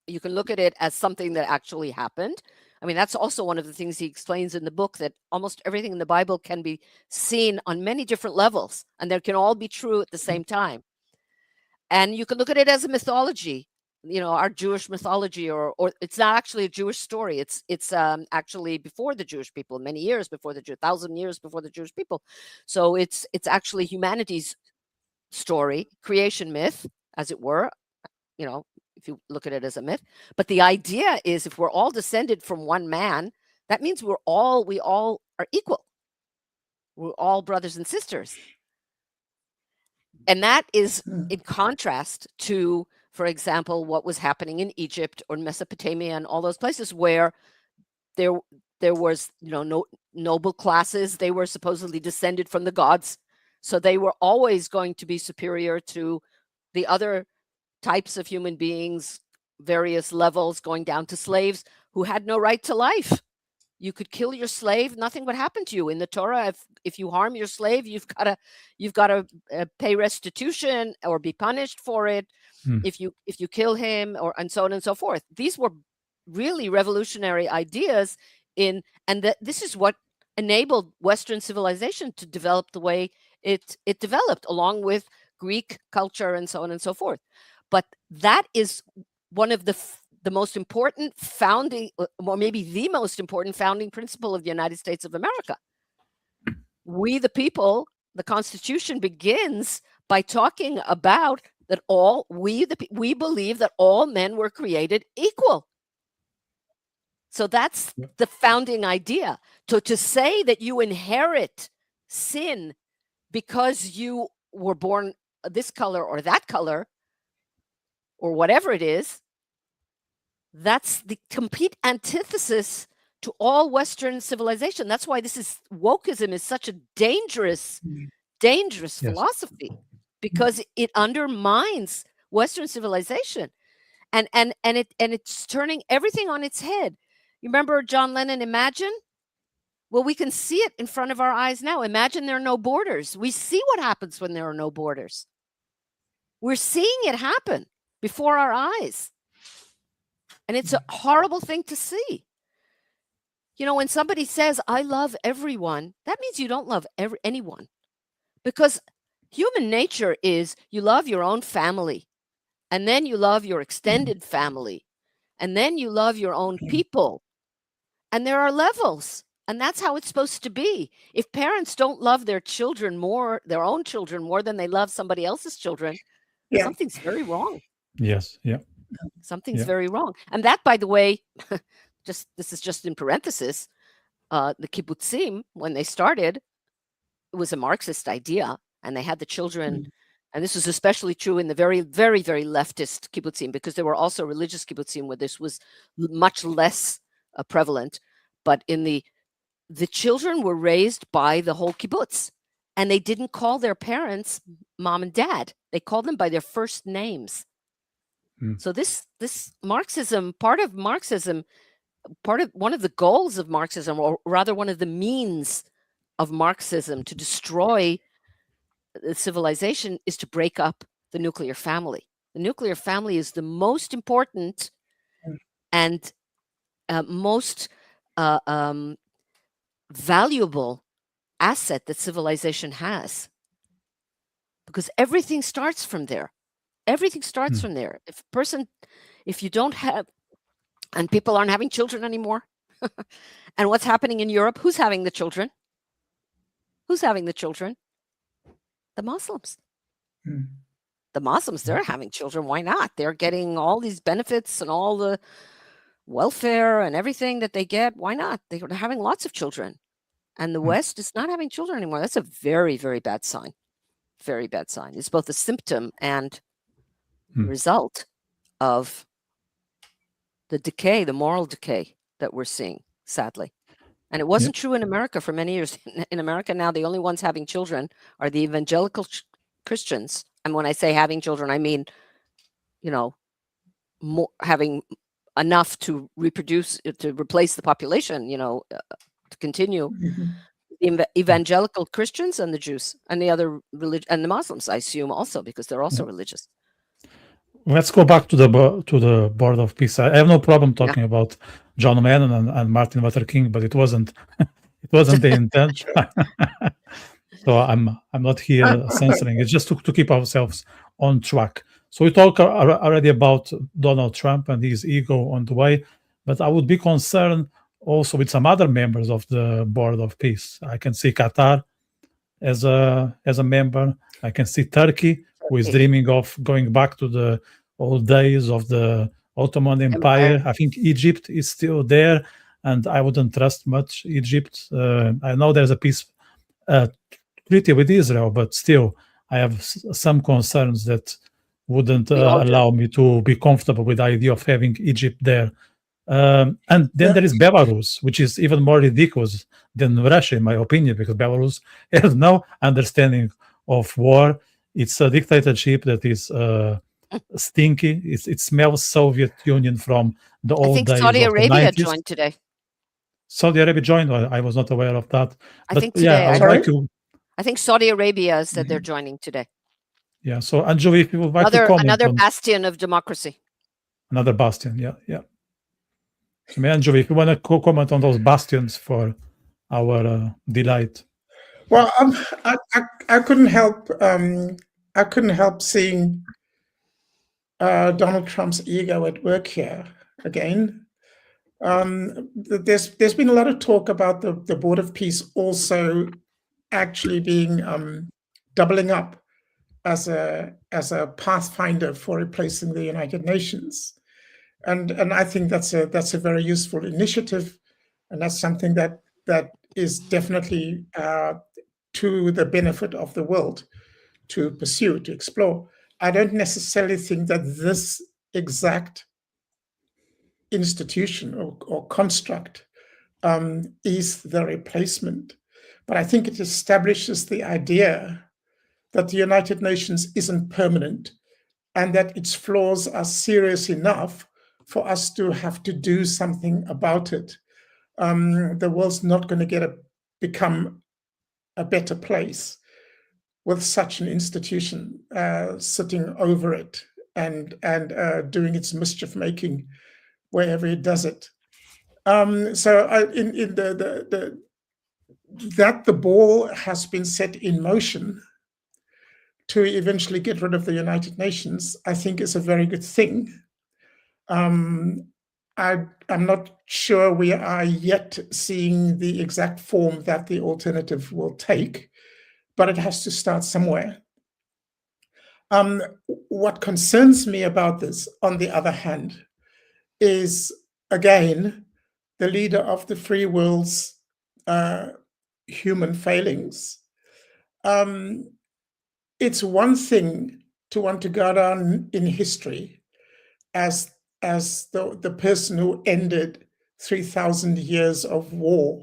You can look at it as something that actually happened. I mean, that's also one of the things he explains in the book, that almost everything in the Bible can be seen on many different levels, and they can all be true at the same time. And you can look at it as a mythology, you know, our Jewish mythology, or it's not actually a Jewish story. It's actually before the Jewish people, many years before 1,000 years before the Jewish people. So it's actually humanity's story, creation myth, as it were, you know, if you look at it as a myth. But the idea is, if we're all descended from one man, that means we all are equal. We're all brothers and sisters. And that is in contrast to, for example, what was happening in Egypt or Mesopotamia and all those places where there was, you know, no noble classes. They were supposedly descended from the gods. So they were always going to be superior to the other types of human beings, various levels, going down to slaves who had no right to life. You could kill your slave, nothing would happen to you. In the Torah, if you harm your slave, you've got to pay restitution or be punished for it. If you kill him, and so on and so forth. These were really revolutionary ideas and this is what enabled Western civilization to develop the way it developed, along with Greek culture and so on and so forth. But that is one of the most important founding, or maybe the most important founding principle of the United States of America. We, the people, the Constitution begins by talking about that we believe that all men were created equal. So that's the founding idea. So to say that you inherit sin because you were born this color or that color, or whatever it is, that's the complete antithesis to all Western civilization. That's why wokeism is such a dangerous philosophy, because it undermines Western civilization, and it's turning everything on its head. You remember John Lennon, Imagine? Well, we can see it in front of our eyes now. Imagine there are no borders. We see what happens when there are no borders. We're seeing it happen before our eyes. And it's a horrible thing to see. You know, when somebody says, I love everyone, that means you don't love anyone. Because human nature is you love your own family, and then you love your extended family, and then you love your own people. And there are levels, and that's how it's supposed to be. If parents don't love their children more, their own children more than they love somebody else's children, something's very wrong. Yes, yeah. Something's very wrong. And that, by the way, this is just in parenthesis, the kibbutzim, when they started, it was a Marxist idea, and they had the children, and this was especially true in the very, very, very leftist kibbutzim, because there were also religious kibbutzim where this was much less prevalent. But in the children were raised by the whole kibbutz, and they didn't call their parents mom and dad. They called them by their first names. So this Marxism, one of the goals of Marxism, or rather one of the means of Marxism to destroy the civilization, is to break up the nuclear family. The nuclear family is the most important and most valuable asset that civilization has, because everything starts from there. Everything starts from there. If you don't have, and people aren't having children anymore, and what's happening in Europe? Who's having the children? Who's having the children? The Muslims. The Muslims, they're having children. Why not? They're getting all these benefits and all the welfare and everything that they get. Why not? They're having lots of children. And the West is not having children anymore. That's a very, very bad sign. Very bad sign. It's both a symptom and result of the decay, the moral decay that we're seeing, sadly. And it wasn't true in America for many years. In America now, the only ones having children are the evangelical Christians. And when I say having children, I mean, having enough to reproduce, to replace the population, to continue. The evangelical Christians and the Jews and the other religion, and the Muslims, I assume, also, because they're also religious. Let's go back to the Board of Peace. I have no problem talking about John Lennon and Martin Luther King, but it wasn't the intention. So I'm not here censoring. It's just to keep ourselves on track. So we talked already about Donald Trump and his ego on the way, but I would be concerned also with some other members of the Board of Peace. I can see Qatar as a member. I can see Turkey, who is dreaming of going back to the old days of the Ottoman Empire. I think Egypt is still there, and I wouldn't trust much Egypt. I know there's a peace treaty with Israel, but still, I have some concerns that wouldn't allow me to be comfortable with the idea of having Egypt there. And then there is Belarus, which is even more ridiculous than Russia, in my opinion, because Belarus has no understanding of war. It's a dictatorship that is stinky. It smells Soviet Union from the old days. Saudi of Arabia the 90s. joined today. Saudi Arabia joined. I was not aware of that. I think today. I think Saudi Arabia said they're joining today. Yeah. So Anjuli, if you would like to comment another on bastion of democracy. Another bastion. Yeah. So Anjuli, if you want to comment on those bastions for our delight. Well, I couldn't help. I couldn't help seeing Donald Trump's ego at work here again. There's been a lot of talk about the Board of Peace also actually being doubling up as a pathfinder for replacing the United Nations, and I think that's a very useful initiative, and that's something that is definitely to the benefit of the world to pursue, to explore. I don't necessarily think that this exact institution or construct is the replacement, but I think it establishes the idea that the United Nations isn't permanent and that its flaws are serious enough for us to have to do something about it. The world's not going to become a better place with such an institution sitting over it and doing its mischief making wherever he does it. So in that the ball has been set in motion to eventually get rid of the United Nations, I think is a very good thing. I'm not sure we are yet seeing the exact form that the alternative will take, but it has to start somewhere. What concerns me about this, on the other hand, is, again, the leader of the free world's human failings. It's one thing to want to go down in history as the person who ended 3,000 years of war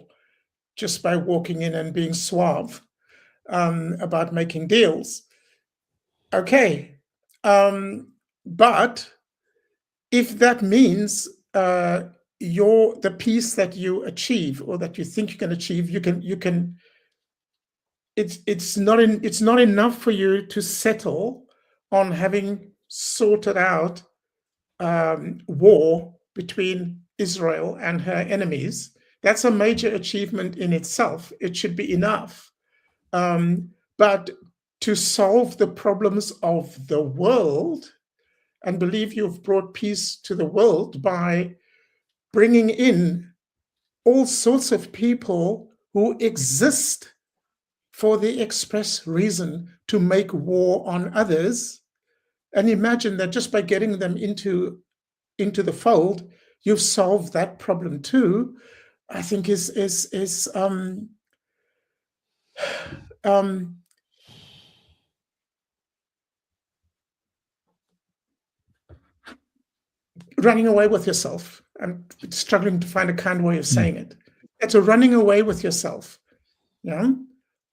just by walking in and being suave about making deals. Okay, but if that means the peace that you achieve or that you think you can achieve, you can. It's not enough for you to settle on having sorted out war between Israel and her enemies. That's a major achievement in itself. It should be enough. But to solve the problems of the world and believe you've brought peace to the world by bringing in all sorts of people who exist for the express reason to make war on others, and imagine that just by getting them into the fold, you've solved that problem too, I think is running away with yourself. I'm struggling to find a kind way of saying it. It's a running away with yourself. Yeah.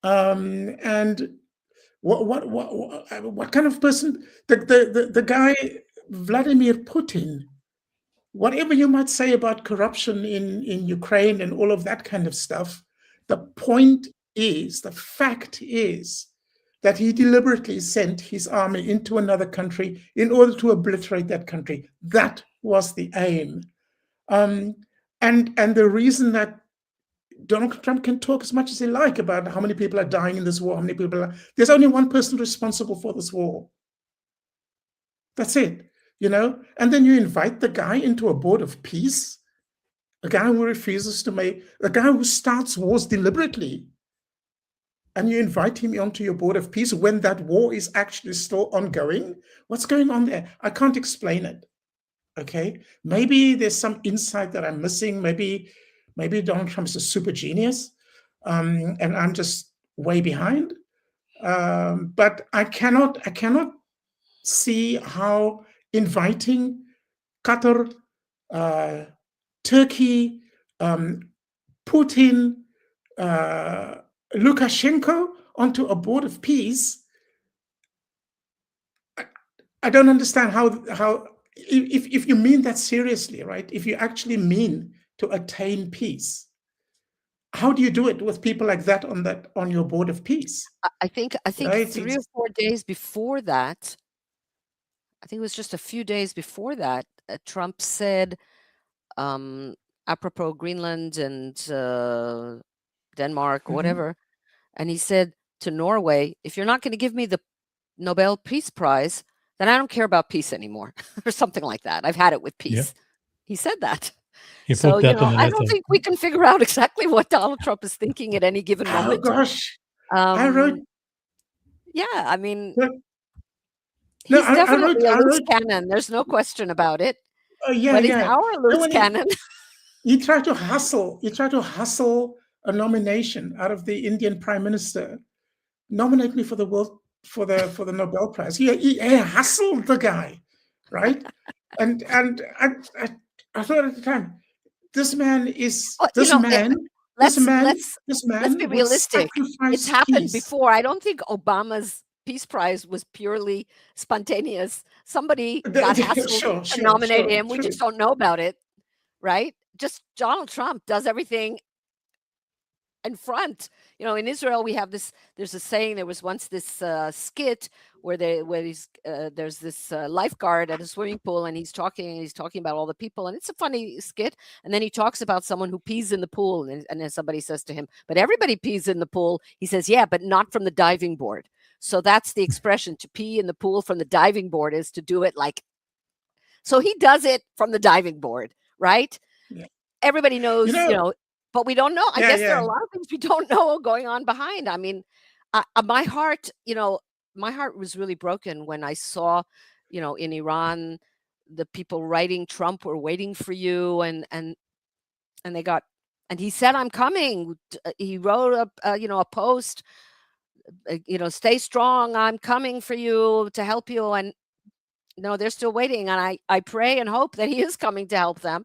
And what kind of person? The guy Vladimir Putin. Whatever you might say about corruption in Ukraine and all of that kind of stuff, the fact is that he deliberately sent his army into another country in order to obliterate that country. That was the aim. And the reason that Donald Trump can talk as much as he like about how many people are dying in this war, how many people are... There's only one person responsible for this war. That's it. And then you invite the guy into a board of peace, a guy who refuses to a guy who starts wars deliberately, and you invite him onto your board of peace when that war is actually still ongoing. What's going on there? I can't explain it. Okay, maybe there's some insight that I'm missing. Maybe Donald Trump is a super genius, and I'm just way behind. But I cannot see how inviting Qatar, Turkey, Putin, Lukashenko onto a board of peace. I don't understand how if you mean that seriously, right? If you actually mean to attain peace, how do you do it with people like that on your board of peace? I think right? 3 or 4 days before that, I think it was just a few days before that, Trump said, apropos Greenland and Denmark, or whatever, and he said to Norway, if you're not going to give me the Nobel Peace Prize, then I don't care about peace anymore, or something like that. I've had it with peace. Yeah. He said that. So, I don't think we can figure out exactly what Donald Trump is thinking at any given moment. Oh, gosh. I wrote... Yeah, I mean... He's definitely a loose cannon. There's no question about it. Yeah, but he's our loose cannon. You try to hustle a nomination out of the Indian Prime Minister. Nominate me for the Nobel Prize. He hustled the guy, right? and I thought at the time, this man is Let's be realistic. It's happened before. I don't think Obama's Peace Prize was purely spontaneous. Somebody got hassled to nominate him. We just don't know about it, right? Just Donald Trump does everything. in front. You know, in Israel, we have this, there's a saying, there was once this skit where there's this lifeguard at a swimming pool, and he's talking about all the people, and it's a funny skit. And then he talks about someone who pees in the pool, and then somebody says to him, but everybody pees in the pool. He says, yeah, but not from the diving board. So that's the expression, to pee in the pool from the diving board is to do it like, so he does it from the diving board, right? Yeah. Everybody knows, you know, but we don't know. I guess there are a lot of things we don't know going on behind. I mean, my heart, you know, my heart was really broken when I saw, you know, in Iran, the people writing Trump were waiting for you, and they got, and he said, I'm coming. He wrote a post, you know, stay strong. I'm coming for you to help you. And no, they're still waiting. And I pray and hope that he is coming to help them.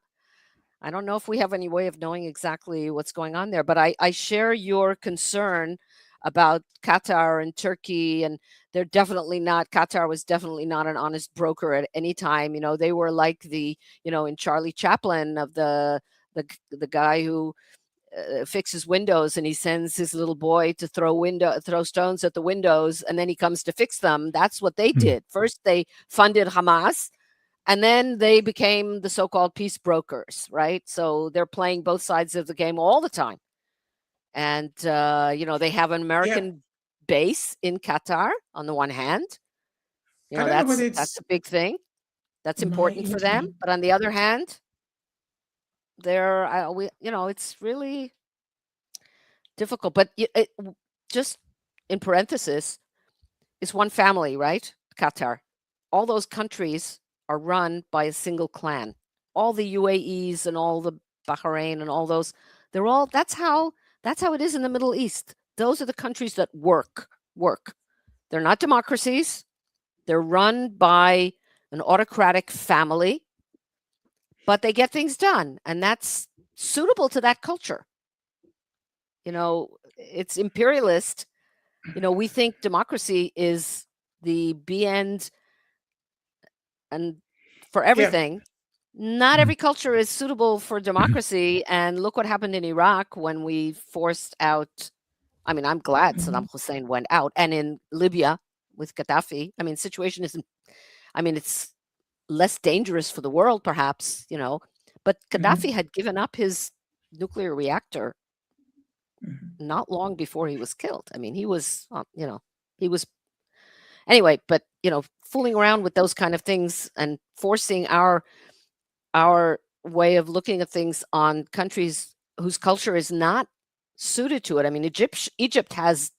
I don't know if we have any way of knowing exactly what's going on there, but I share your concern about Qatar and Turkey, and they're definitely not, Qatar was definitely not an honest broker at any time. You know, they were like the, you know, in Charlie Chaplin of the guy who fixes windows, and he sends his little boy to throw stones at the windows, and then he comes to fix them. That's what they did. First, they funded Hamas, and then they became the so-called peace brokers, right? So they're playing both sides of the game all the time. And, you know, they have an American base in Qatar on the one hand. You know, that's a big thing. That's important for them. But on the other hand, you know, it's really difficult. But just in parenthesis, it's one family, right? Qatar. All those countries are run by a single clan. All the UAEs and all the Bahrain and all those, they're all, that's how it is in the Middle East. Those are the countries that work. They're not democracies. They're run by an autocratic family, but they get things done, and that's suitable to that culture. You know, it's imperialist. You know, we think democracy is the end and for everything. Not every culture is suitable for democracy. And look what happened in Iraq when we forced out, I mean, I'm glad Saddam Hussein went out, and in Libya with Gaddafi. I mean, situation isn't, I mean, it's less dangerous for the world, perhaps, you know, but Gaddafi had given up his nuclear reactor not long before he was killed. I mean, he was, you know, he was, anyway, but, you know, fooling around with those kind of things and forcing our way of looking at things on countries whose culture is not suited to it. I mean, Egypt has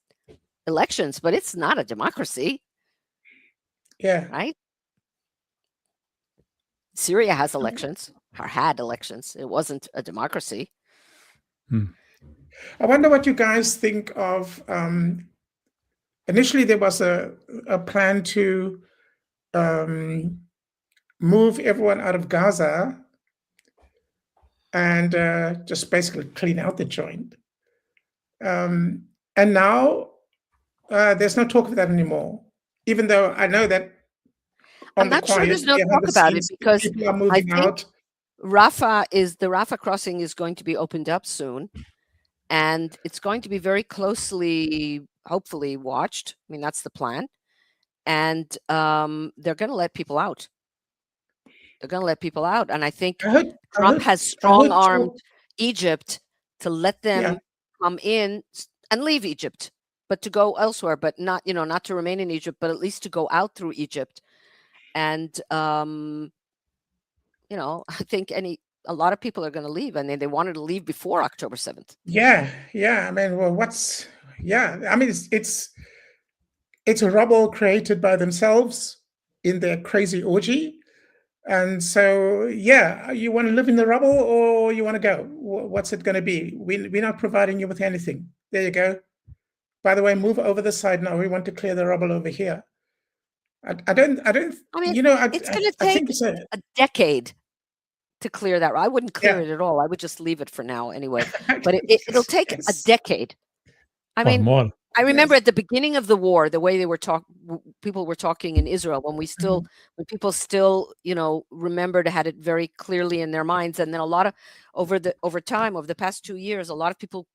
elections, but it's not a democracy. Yeah. Right? Syria has elections, or had elections. It wasn't a democracy. I wonder what you guys think of. Initially, there was a plan to move everyone out of Gaza and just basically clean out the joint. And now there's no talk of that anymore, even though I know that I'm not sure there's no talk about it, because I think the Rafah crossing is going to be opened up soon, and it's going to be very closely, hopefully, watched. I mean, that's the plan. And they're going to let people out. They're going to let people out. And I think Trump has strong-armed Egypt to let them come in and leave Egypt, but to go elsewhere, but not, you know, not to remain in Egypt, but at least to go out through Egypt. And, you know, I think a lot of people are going to leave, and they wanted to leave before October 7th. Yeah. I mean, well, I mean, it's a rubble created by themselves in their crazy orgy. And so, you want to live in the rubble or you want to go? What's it going to be? We're not providing you with anything. There you go. By the way, move over the side now. We want to clear the rubble over here. I mean, you know, it's going to take a decade to clear that. I wouldn't clear it at all. I would just leave it for now anyway. But it'll take a decade. I mean, more. I remember at the beginning of the war, the way people were talking in Israel when people still, you know, remembered, had it very clearly in their minds. And then over time, over the past 2 years, a lot of people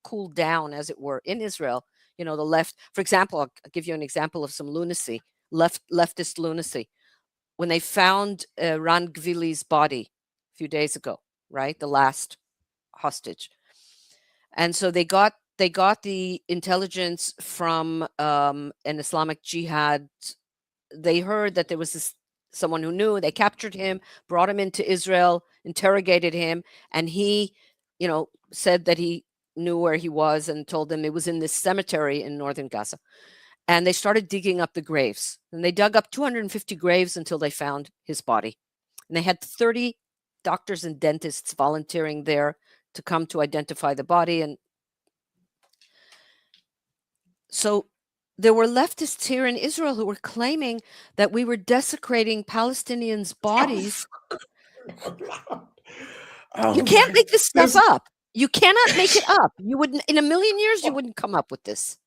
cooled down, as it were, in Israel. The left, for example, I'll give you an example of some lunacy, leftist lunacy. When they found Ran Gvili's body a few days ago, right, the last hostage, and so they got the intelligence from an Islamic Jihad. They heard that there was someone who knew. They captured him, brought him into Israel, interrogated him, and he, said that he knew where he was and told them it was in this cemetery in northern Gaza. And they started digging up the graves. And they dug up 250 graves until they found his body. And they had 30 doctors and dentists volunteering there to come to identify the body. And so there were leftists here in Israel who were claiming that we were desecrating Palestinians' bodies. You can't make this stuff up. You cannot make it up. You wouldn't, in a million years, you wouldn't come up with this.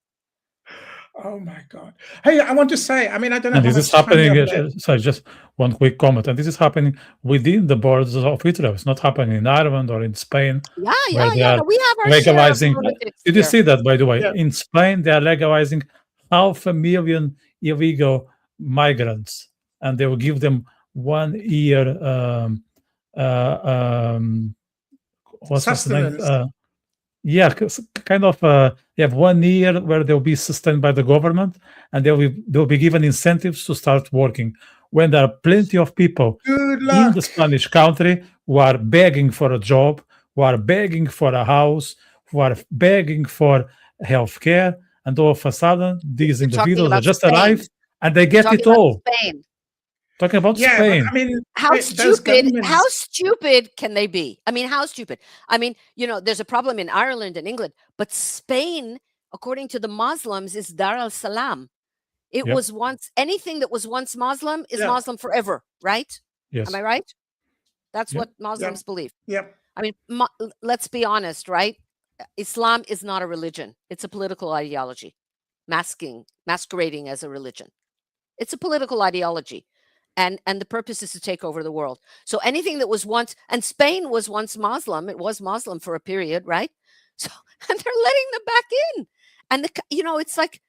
Oh my God. Hey, I want to say, I don't know. And this is happening, sorry, just one quick comment. And this is happening within the borders of Israel. It's not happening in Ireland or in Spain. Yeah. We have our legalizing. Did you see that, by the way? Yeah. In Spain, they are legalizing 500,000 illegal migrants, and they will give them 1 year sustenance. Kind of. You have 1 year where they'll be sustained by the government, and they'll be given incentives to start working. When there are plenty of people in the Spanish country who are begging for a job, who are begging for a house, who are begging for healthcare, and all of a sudden these individuals are just arrived and they get it all. Spain. Talking about Spain. How stupid can they be? How stupid? There's a problem in Ireland and England, but Spain, according to the Muslims, is Dar al-Salam. It was once, anything that was once Muslim is Muslim forever, right? Yes. Am I right? That's what Muslims believe. Yep. Let's be honest, right? Islam is not a religion. It's a political ideology, masquerading as a religion. It's a political ideology. And the purpose is to take over the world. So anything that was once, and Spain was once Muslim, it was Muslim for a period, right? So, and they're letting them back in. And it's like,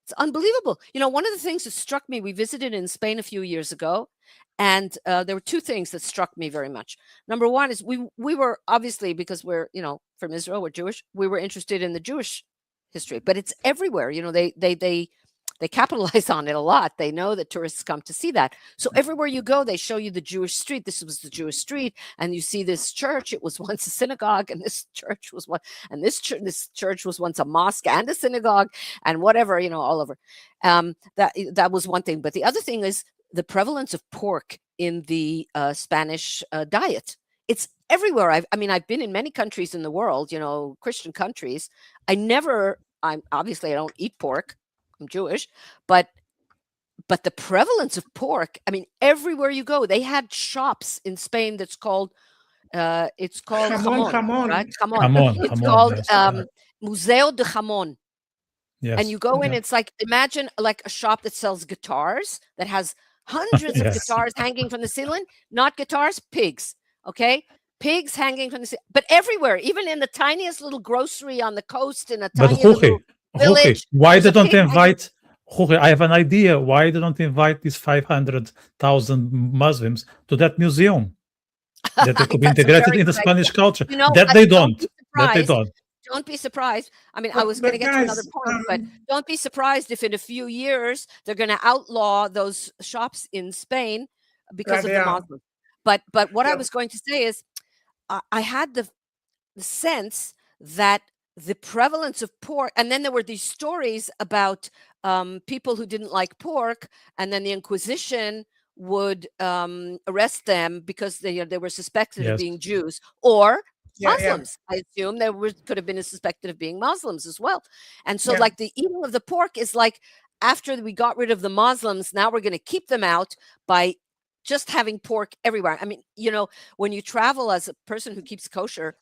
it's unbelievable. One of the things that struck me, we visited in Spain a few years ago, and there were two things that struck me very much. Number one is we were obviously, because we're, from Israel, we're Jewish, we were interested in the Jewish history, but it's everywhere. They capitalize on it a lot. They know that tourists come to see that. So everywhere you go, they show you the Jewish street. This was the Jewish street. And you see this church. It was once a synagogue, and this church was one. And this church was once a mosque and a synagogue, and whatever, all over. That was one thing. But the other thing is the prevalence of pork in the Spanish diet. It's everywhere. I've been in many countries in the world, Christian countries. I don't eat pork. I'm Jewish, but the prevalence of pork, everywhere you go, they had shops in Spain that's called jamón, right? Jamón. It's called Museo de Jamón. Yes. And you go in, it's like, imagine like a shop that sells guitars, that has hundreds of guitars hanging from the ceiling, not guitars, pigs, okay? Pigs hanging from the ceiling, but everywhere, even in the tiniest little grocery on the coast in a tiny little village. Why they don't invite? I have an idea. Why they don't invite these 500,000 Muslims to that museum that they could be integrated in the Spanish culture? That they don't. Don't be surprised. I was going to get to another point, but don't be surprised if in a few years they're going to outlaw those shops in Spain because of the Muslims. But what I was going to say is, I had the sense that the prevalence of pork, and then there were these stories about people who didn't like pork, and then the Inquisition would arrest them because they were suspected of being Jews or Muslims. I assume they could have been suspected of being Muslims as well. And so like the eating of the pork is like, after we got rid of the Muslims, now we're going to keep them out by just having pork everywhere. When you travel as a person who keeps kosher,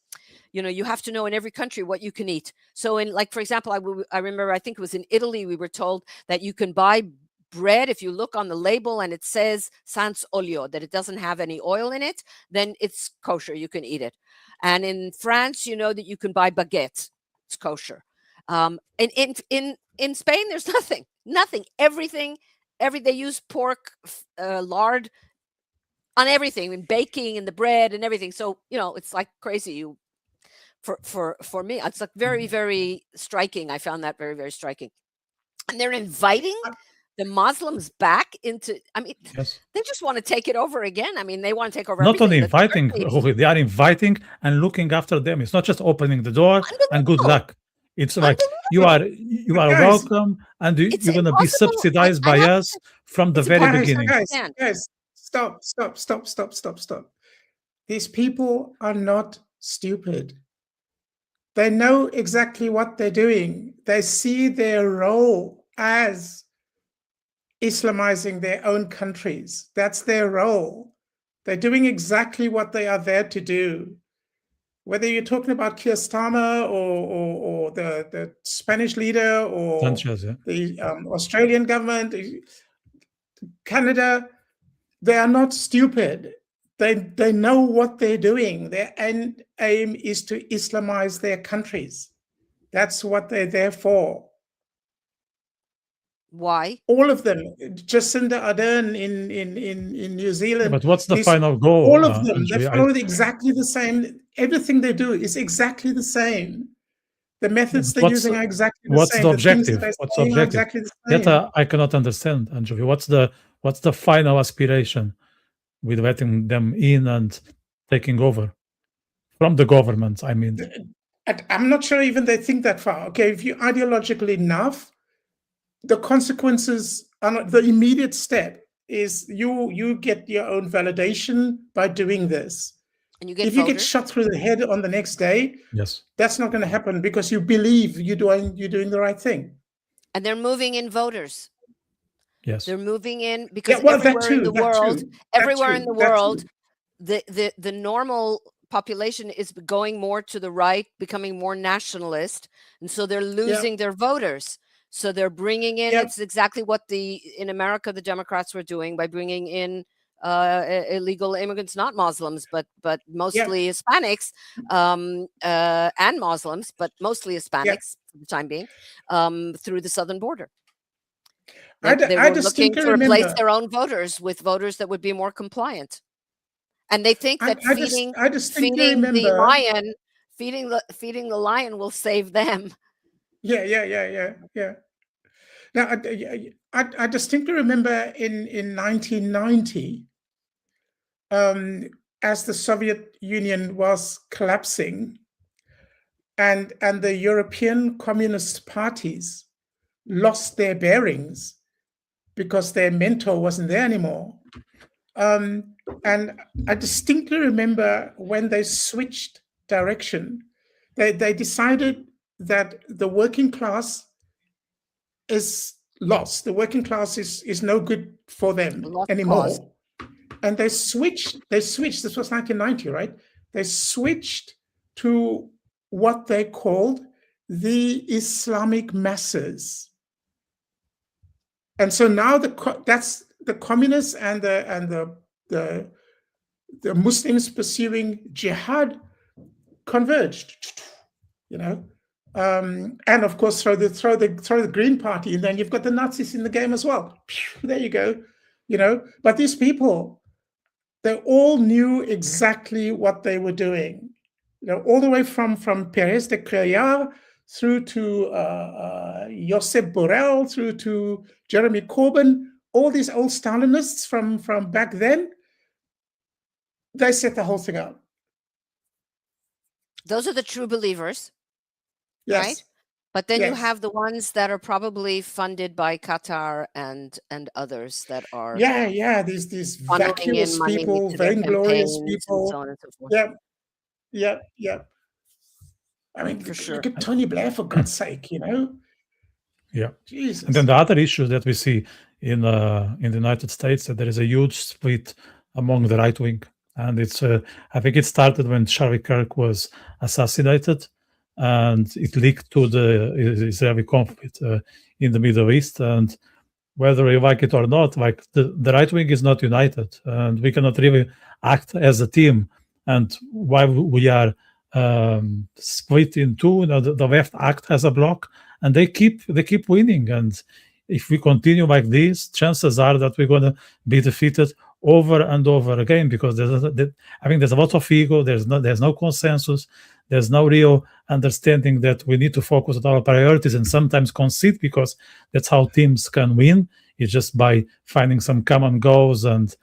you have to know in every country what you can eat. So for example, I remember, I think it was in Italy, we were told that you can buy bread if you look on the label and it says sans olio, that it doesn't have any oil in it, then it's kosher, you can eat it. And in France, that you can buy baguettes. it's kosher. And in Spain, there's nothing. Everything. They use pork, lard on everything, in baking and the bread and everything. So it's like crazy. For me, it's like very, very striking. I found that very, very striking. And they're inviting the Muslims back into. I mean, Yes. they just want to take it over again. I mean, they want to take over. Not only everything. inviting, they are inviting and looking after them. It's not just opening the door and good luck. It's like you are welcome, and you're going to be subsidized by us from the very beginning. Guys, stop. These people are not stupid. They know exactly what they're doing. They see their role as Islamizing their own countries. That's their role. They're doing exactly what they are there to do. Whether you're talking about Keir Starmer or the Spanish leader or Sanchez, the Australian government, Canada, they are not stupid. They know what they're doing. Their end aim is to Islamize their countries. That's what they're there for. Why? All of them. Jacinda Ardern in New Zealand. Yeah, but what's the final goal? All of them. Anjuli, They follow exactly the same. Everything they do is exactly the same. The methods they're using are exactly the same. What's the objective? What's the objective? Exactly the same. That I cannot understand, Anjuli. What's the final aspiration with letting them in and taking over from the government? I mean, I'm not sure even they think that far. Okay, if you're ideological enough, the consequences are not, the immediate step is you get your own validation by doing this. And if you get shot through the head on the next day, yes, that's not going to happen because you believe you're doing the right thing. And they're moving in voters. Yes, they're moving in because everywhere in the world, the normal population is going more to the right, becoming more nationalist, and so they're losing their voters. So they're bringing in. It's exactly what in America the Democrats were doing by bringing in illegal immigrants, not Muslims, but mostly Hispanics and Muslims, but mostly Hispanics for the time being, through the southern border. They were looking to replace their own voters with voters that would be more compliant, and they think that feeding the lion will save them. Yeah. Now, I distinctly remember in 1990, as the Soviet Union was collapsing, and the European communist parties lost their bearings because their mentor wasn't there anymore. And I distinctly remember when they switched direction, they decided that the working class is lost. The working class is no good for them anymore. And they switched. This was 1990, right? They switched to what they called the Islamic masses. And so now that's the communists and the Muslims pursuing jihad converged, and of course throw the Green Party, and then you've got the Nazis in the game as well. There you go, But these people, they all knew exactly what they were doing, all the way from Pérez de Cuéllar through to Josep Borrell, through to Jeremy Corbyn, all these old Stalinists from back then. They set the whole thing up. Those are the true believers. Yes. Right? But then you have the ones that are probably funded by Qatar and others that are these vacuous people, vainglorious people, so on and so forth. Yeah. I mean, for sure. Look at Tony Blair, for God's sake, Yeah. Jesus. And then the other issue that we see in the United States, that there is a huge split among the right wing, and it's I think it started when Charlie Kirk was assassinated, and it leaked to the Israeli conflict in the Middle East. And whether you like it or not, like the right wing is not united, and we cannot really act as a team. And while we are split in two. The left act as a bloc, and they keep winning. And if we continue like this, chances are that we're going to be defeated over and over again, because I think there's a lot of ego. There's no consensus. There's no real understanding that we need to focus on our priorities and sometimes concede, because that's how teams can win. It's just by finding some common goals and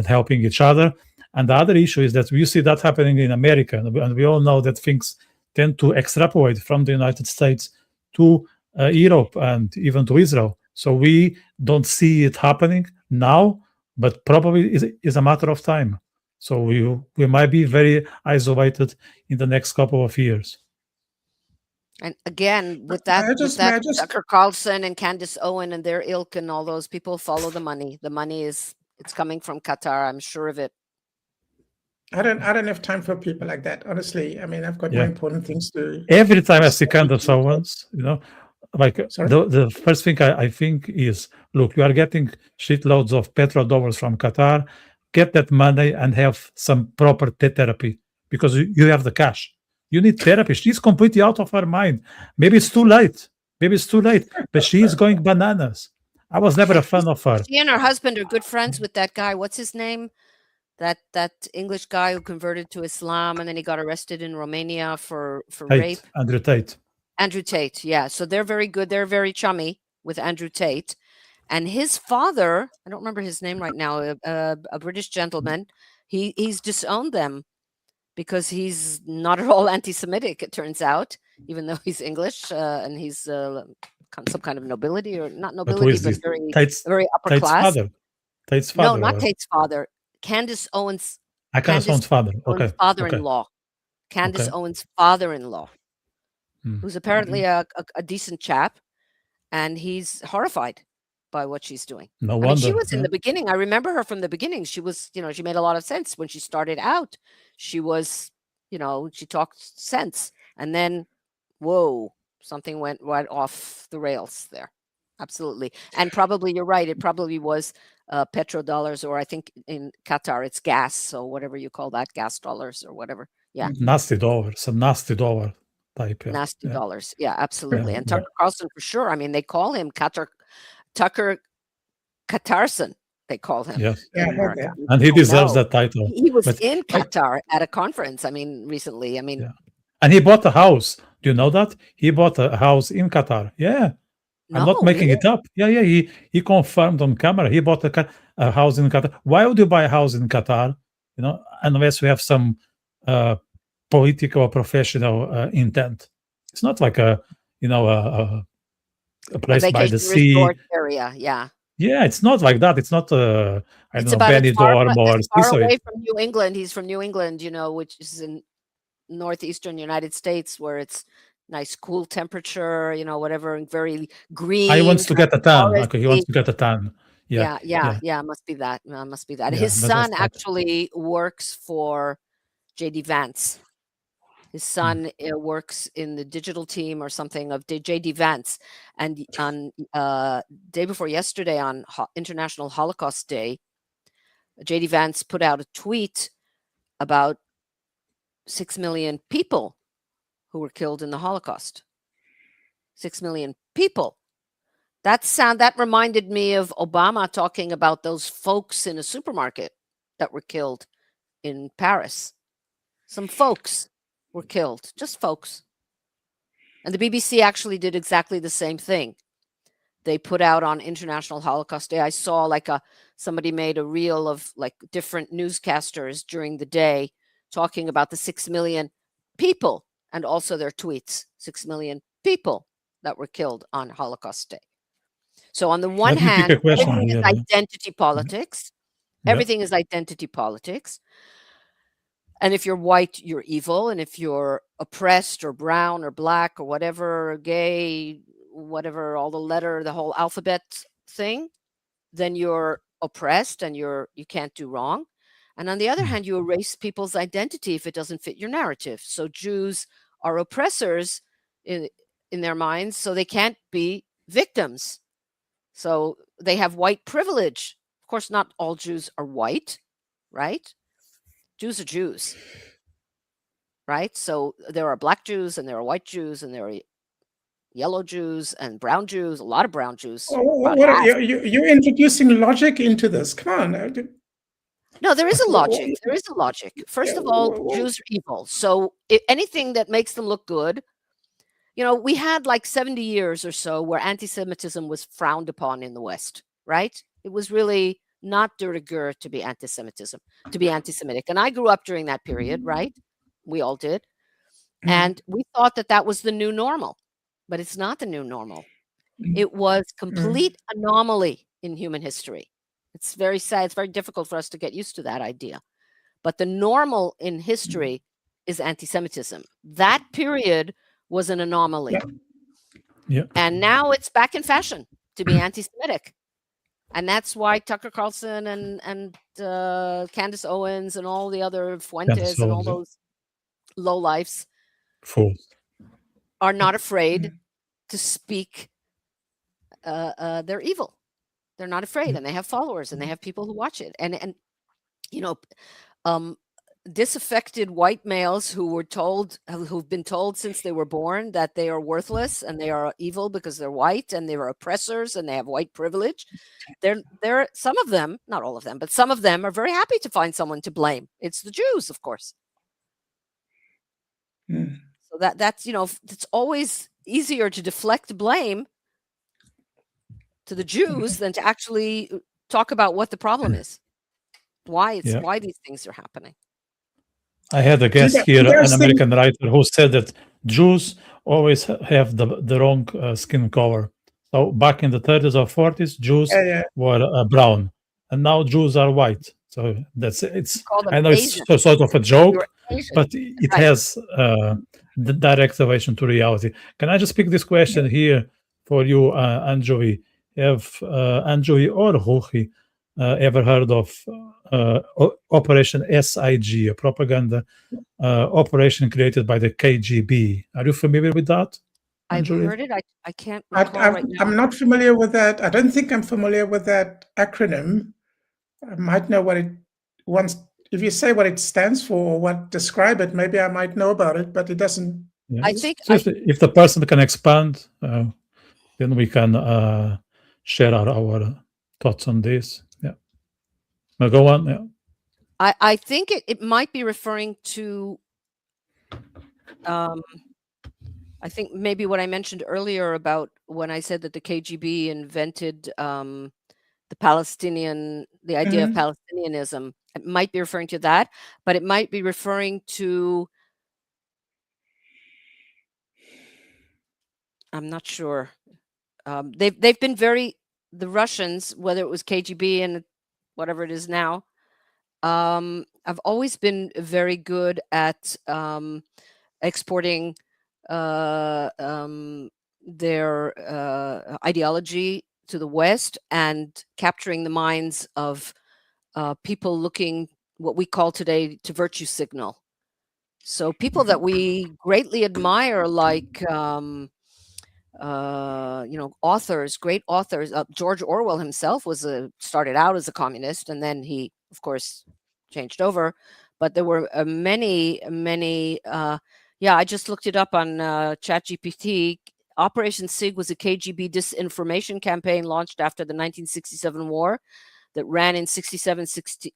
helping each other. And the other issue is that we see that happening in America, and we all know that things tend to extrapolate from the United States to Europe and even to Israel. So we don't see it happening now, but probably is a matter of time. So we might be very isolated in the next couple of years. And again, with that, Tucker Carlson and Candace Owen and their ilk and all those people follow the money. The money it's coming from Qatar. I'm sure of it. I don't have time for people like that, honestly. I mean, I've got more important things to. Every time I see Candace Owens, like the first thing I think is, look, you are getting shitloads of petrodollars from Qatar. Get that money and have some proper therapy, because you have the cash. You need therapy. She's completely out of her mind. Maybe it's too late, but she's going bananas. I was never a fan of her. She and her husband are good friends with that guy. What's his name? That English guy who converted to Islam and then he got arrested in Romania for rape. Andrew Tate. Andrew Tate, yeah. So they're very good. They're very chummy with Andrew Tate. And his father, I don't remember his name right now, a British gentleman, he's disowned them because he's not at all anti-Semitic, it turns out, even though he's English and he's some kind of nobility, or not nobility, but very upper class. Tate's father. No, not Tate's father. Candace Owens' father. Okay. Father-in-law. Candace Owens' father-in-law, who's apparently a decent chap, and he's horrified by what she's doing. No wonder. She was in the beginning. I remember her from the beginning. She was, she made a lot of sense when she started out. She was, she talked sense, and then, whoa, something went right off the rails there. Absolutely. And probably you're right. It probably was petrodollars, or I think in Qatar it's gas. So whatever you call that, gas dollars or whatever. Yeah. Nasty dollars, a nasty dollar type. Yeah. Nasty dollars. Yeah, absolutely. And Tucker Carlson for sure. I mean, they call him Tucker Qatarson. They call him. Yes. And he deserves that title. He was in Qatar at a conference. I mean, recently. And he bought a house. Do you know that? He bought a house in Qatar. Yeah. I'm not making it up. Yeah. He confirmed on camera. He bought a house in Qatar. Why would you buy a house in Qatar? Unless we have some political or professional intent. It's not like a place by the sea area. Yeah. Yeah, it's not like that. It's not Benidorm or far away from New England. He's from New England, which is in northeastern United States, where it's nice, cool temperature, whatever, and very green. He wants to get a tan. Okay, he wants to get a tan. Yeah. Must be that. Yeah, his son actually works for JD Vance. His son works in the digital team or something of JD Vance. And on day before yesterday, on International Holocaust Day, JD Vance put out a tweet about 6 million people who were killed in the Holocaust. 6 million people. That reminded me of Obama talking about those folks in a supermarket that were killed in Paris. Some folks were killed, just folks. And the BBC actually did exactly the same thing. They put out on International Holocaust Day, I saw somebody made a reel of different newscasters during the day talking about the 6 million people and also their tweets. 6 million people that were killed on Holocaust Day. So on the one hand, everything is identity politics. Everything is identity politics. And if you're white, you're evil. And if you're oppressed or brown or black or whatever, or gay, whatever, the whole alphabet thing, then you're oppressed and you can't do wrong. And on the other hand, you erase people's identity if it doesn't fit your narrative. So Jews are oppressors in their minds, so they can't be victims. So they have white privilege. Of course, not all Jews are white, right? Jews are Jews. right? So there are black Jews and there are white Jews and there are yellow Jews and brown Jews, a lot of brown Jews. You're introducing logic into this. Come on. No, there is a logic. There is a logic. First of all, Jews are evil. So anything that makes them look good, we had like 70 years or so where anti-Semitism was frowned upon in the West, right? It was really not de rigueur to be anti-Semitic. And I grew up during that period, right? We all did. And we thought that was the new normal, but it's not the new normal. It was complete anomaly in human history. It's very sad. It's very difficult for us to get used to that idea. But the normal in history is anti-Semitism. That period was an anomaly. Yeah. And now it's back in fashion to be anti-Semitic. And that's why Tucker Carlson and Candace Owens and all the other Fuentes and all those lowlifes are not afraid to speak. They're evil. They're not afraid, and they have followers, and they have people who watch it. And disaffected white males who've been told since they were born that they are worthless and they are evil because they're white and they are oppressors and they have white privilege. They're some of them, not all of them, but some of them are very happy to find someone to blame. It's the Jews, of course. So that's it's always easier to deflect blame to the Jews than to actually talk about what the problem is, why these things are happening. I had a guest here, an American writer, who said that Jews always have the wrong skin color. So back in the 30s or 40s, Jews were brown, and now Jews are white. So it's. I know Asian. It's sort of a joke, but it has the direct relation to reality. Can I just pick this question here for you, Anjuli? Have Anjuli or Ruchie ever heard of Operation SIG, a propaganda operation created by the KGB? Are you familiar with that? I've heard it. I can't recall right now. I'm not familiar with that. I don't think I'm familiar with that acronym. I might know what it wants. If you say what it stands for or describe it, maybe I might know about it, but it doesn't. Yeah. I think so if the person can expand, then we can share our thoughts on this. Yeah. Now go on. Yeah. I think it might be referring to I think maybe what I mentioned earlier about when I said that the KGB invented the idea of Palestinianism. It might be referring to that, but it might be referring to, I'm not sure. They've been the Russians, whether it was KGB and whatever it is now, have always been very good at exporting their ideology to the West and capturing the minds of people looking what we call today to virtue signal. So people that we greatly admire, like authors, great authors. George Orwell himself started out as a communist, and then he, of course, changed over. But there were many. I just looked it up on ChatGPT. Operation SIG was a KGB disinformation campaign launched after the 1967 war that ran in 67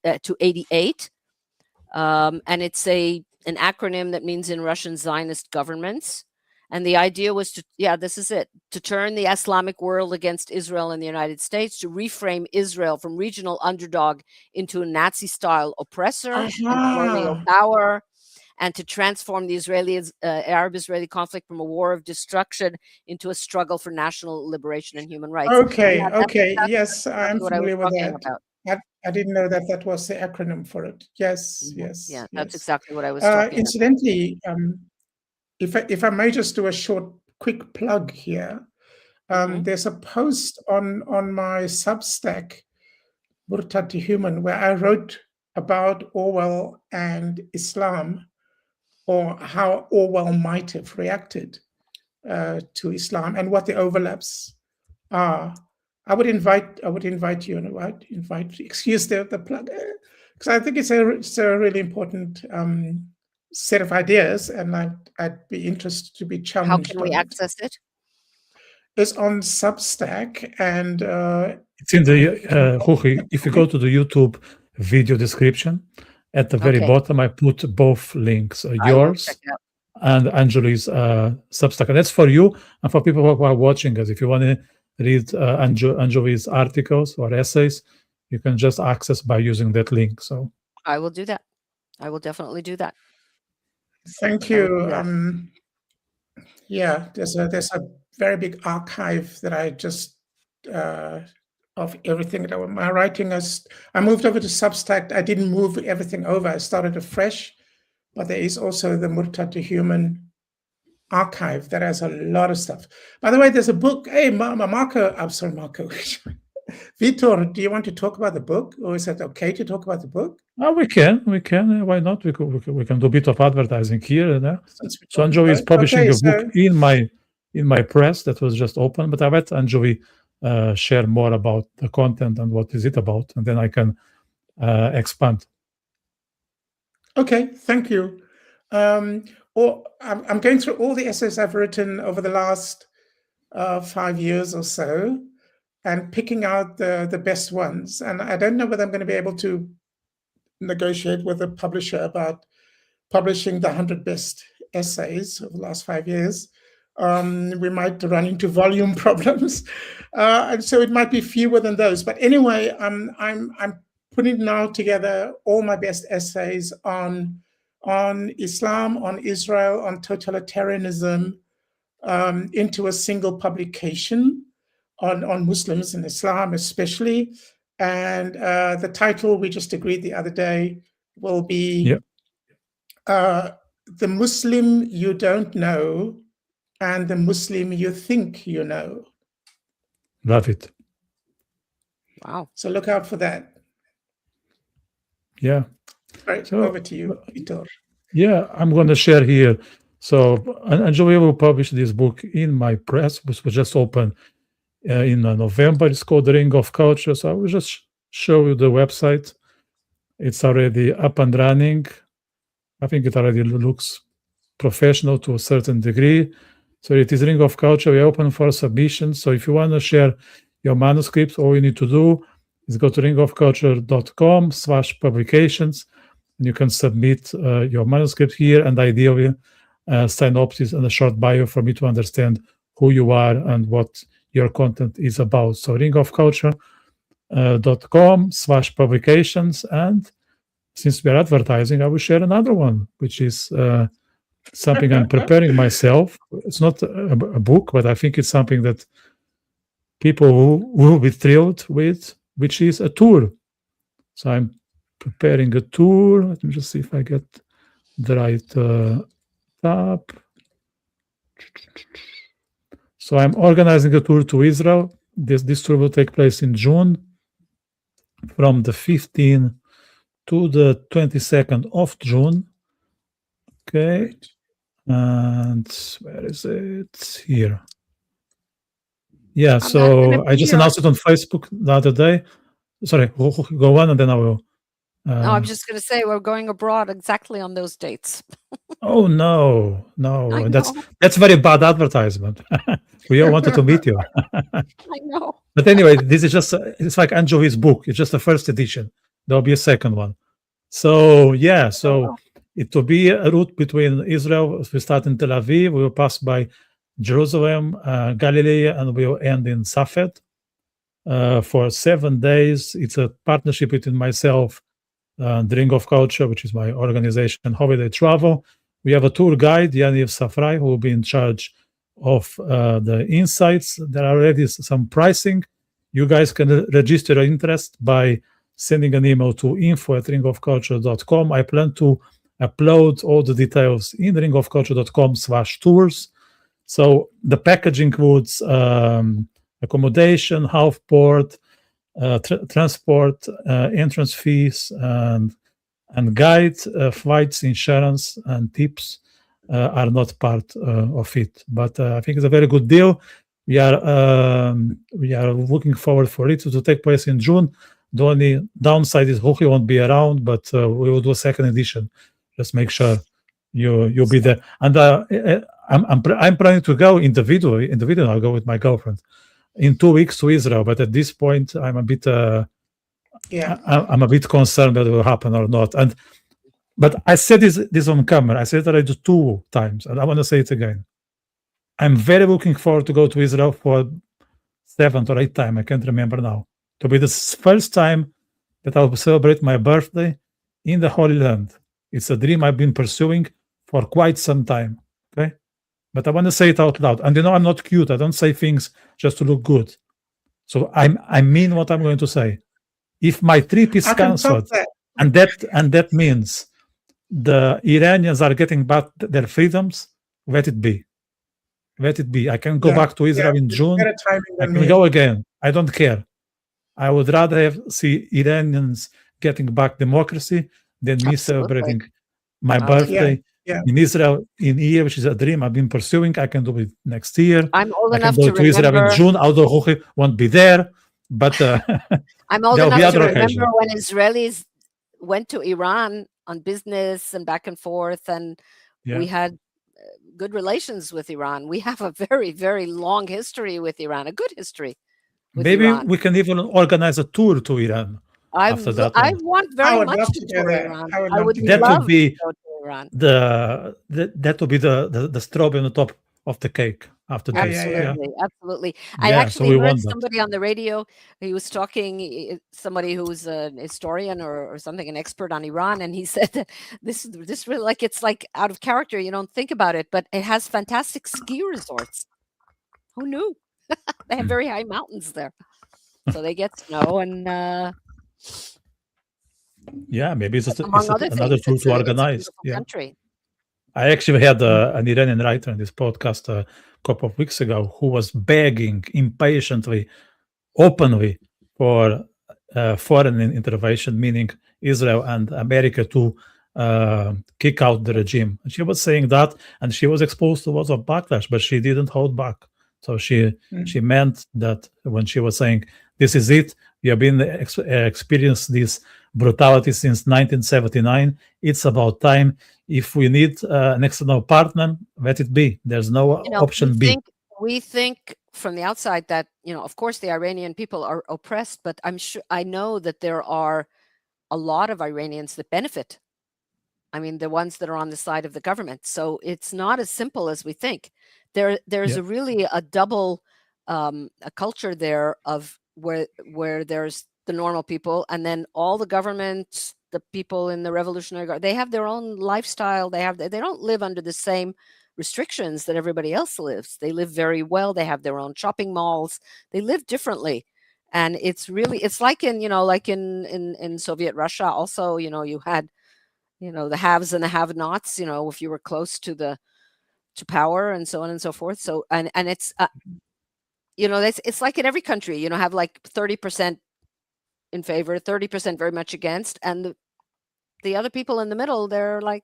to 88. And it's an acronym that means in Russian Zionist governments. And the idea was to turn the Islamic world against Israel and the United States, to reframe Israel from regional underdog into a Nazi-style oppressor and colonial power, and to transform the Arab-Israeli conflict from a war of destruction into a struggle for national liberation and human rights. Okay. Yes, I'm familiar with that. I didn't know that was the acronym for it. Yes. Yeah, that's exactly what I was talking incidentally, if I may just do a quick plug here, there's a post on my Substack, Murtad to Human, where I wrote about Orwell and Islam, or how Orwell might have reacted to Islam and what the overlaps are. I would invite you, excuse the plug, because I think it's a really important set of ideas, and I'd be interested to be How challenged. can we on it. access it? It's on Substack, and it's in the Ruchie, if you go to the YouTube video description, at the very Okay. bottom, I put both links, I will yours check it out. and Anjuli's Substack. And that's for you and for people who are watching us. If you want to read Anjuli's articles or essays, you can just access by using that link. So I will do that. I will definitely do that. thank I will you. do that. Yeah, there's a very big archive that I just of everything that my writing is. I moved over to Substack. I didn't move everything over. I started afresh, but there is also the Murtad to Human archive that has a lot of stuff. By the way, there's a book. Hey, Marco. I'm sorry, Marco. Vitor, do you want to talk about the book, or is it okay to talk about the book? we can. Why not? We can do a bit of advertising here and there. Since we're So talking Anjuli is about it. publishing Okay, a so- book in my press that was just open, but I let Anjuli share more about the content and what is it about, and then I can expand. Okay, thank you. I'm going through all the essays I've written over the last 5 years or so, and picking out the best ones. And I don't know whether I'm going to be able to negotiate with the publisher about publishing the 100 best essays of the last 5 years. We might run into volume problems, and so it might be fewer than those. But anyway, I'm putting now together all my best essays on Islam, on Israel, on totalitarianism, into a single publication on Muslims and Islam especially. And the title we just agreed the other day will be The Muslim You Don't Know and the Muslim You Think You Know. Love it. Wow. So look out for that. Yeah. All right, So- over to you, Vitor. Yeah, I'm going to share here. So Anjuli will publish this book in my press, which was just open in November. It's called The Ring of Culture. So I will just show you the website. It's already up and running. I think it already looks professional to a certain degree. So it is Ring of Culture. We're open for submissions. So if you want to share your manuscripts, all you need to do is go to ringofculture.com/publications. And you can submit your manuscript here, and ideally synopsis and a short bio for me to understand who you are and what your content is about. So ringofculture.com/publications. And since we're advertising, I will share another one, which is something I'm preparing myself. It's not a book, but I think it's something that people will be thrilled with, which is a tour. So I'm preparing a tour. Let me just see if I get the right tab. So I'm organizing a tour to Israel. This tour will take place in June, from the 15th to the 22nd of June. Okay. Right. And where is it? Here. Yeah, not so gonna I be just here. announced it on Facebook the other day. Sorry, go on and then I will. No, I'm just going to say we're going abroad exactly on those dates. Oh no, I that's very bad advertisement. We all wanted to meet you. I know. But anyway, this is just it's like Anjuli's book. It's just the first edition. There'll be a second one. So yeah, so it will be a route between Israel. We start in Tel Aviv. We will pass by Jerusalem, Galilee, and we will end in Safed for 7 days. It's a partnership between myself, the Ring of Culture, which is my organization, Holiday Travel. We have a tour guide, Yaniv Safrai, who will be in charge of the insights. There are already some pricing. You guys can register your interest by sending an email to info@ringofculture.com. I plan to upload all the details in ringofculture.com/tours. So the package includes accommodation, half board, transport, entrance fees, and guide, flights, insurance, and tips are not part of it. But I think it's a very good deal. We are looking forward for it to take place in June. The only downside is Ruchie won't be around, but we will do a second edition. Just make sure You'll be there, and I'm planning to go individually. I'll go with my girlfriend in 2 weeks to Israel. But at this point, I'm a bit I'm a bit concerned whether it will happen or not. But I said this on camera. I said it already 2 times, and I want to say it again. I'm very looking forward to go to Israel for 7th or 8th time. I can't remember now. To be the first time that I'll celebrate my birthday in the Holy Land. It's a dream I've been pursuing for quite some time. Okay, but I want to say it out loud. And I'm not cute. I don't say things just to look good. So I mean what I'm going to say. If my trip is cancelled, and that means the Iranians are getting back their freedoms, let it be. Let it be. I can go back to Israel in June. I can go again. I don't care. I would rather see Iranians getting back democracy than me celebrating my birthday in Israel in a year, which is a dream I've been pursuing. I can do it next year. I'm old enough to remember. Israel in June, although Ruchie won't be there. But I'm old enough to remember when Israelis went to Iran on business and back and forth, and we had good relations with Iran. We have a very, very long history with Iran, a good history. Maybe Iran. We can even organize a tour to Iran. After that, I want very much to tour Iran. I would that love would be to go to Iran. That would be the strawberry on the top of the cake after this. Absolutely. I actually heard somebody on the radio. He was talking, somebody who's a historian or something, an expert on Iran, and he said that this really, like, it's like out of character. You don't think about it, but it has fantastic ski resorts. Who knew? They have very high mountains there, so they get snow and. Maybe it's another tool to organize. Country. I actually had an Iranian writer on this podcast a couple of weeks ago who was begging impatiently, openly, for foreign intervention, meaning Israel and America to kick out the regime. And she was saying that, and she was exposed to lots of backlash, but she didn't hold back. So she meant that when she was saying, "This is it. We have been experienced this brutality since 1979. It's about time. If we need an external partner, let it be. There's no option B." We think from the outside that, of course, the Iranian people are oppressed, but I know that there are a lot of Iranians that benefit. I mean, the ones that are on the side of the government. So it's not as simple as we think. There's really a double a culture there of where there's the normal people, and then all the government, the people in the Revolutionary Guard, they have their own lifestyle. They don't live under the same restrictions that everybody else lives. They live very well. They have their own shopping malls. They live differently. And it's like in Soviet Russia also, you had, the haves and the have-nots, if you were close to power and so on and so forth. So, and it's, it's like in every country, have like 30% in favor, 30% very much against. And the other people in the middle, they're like,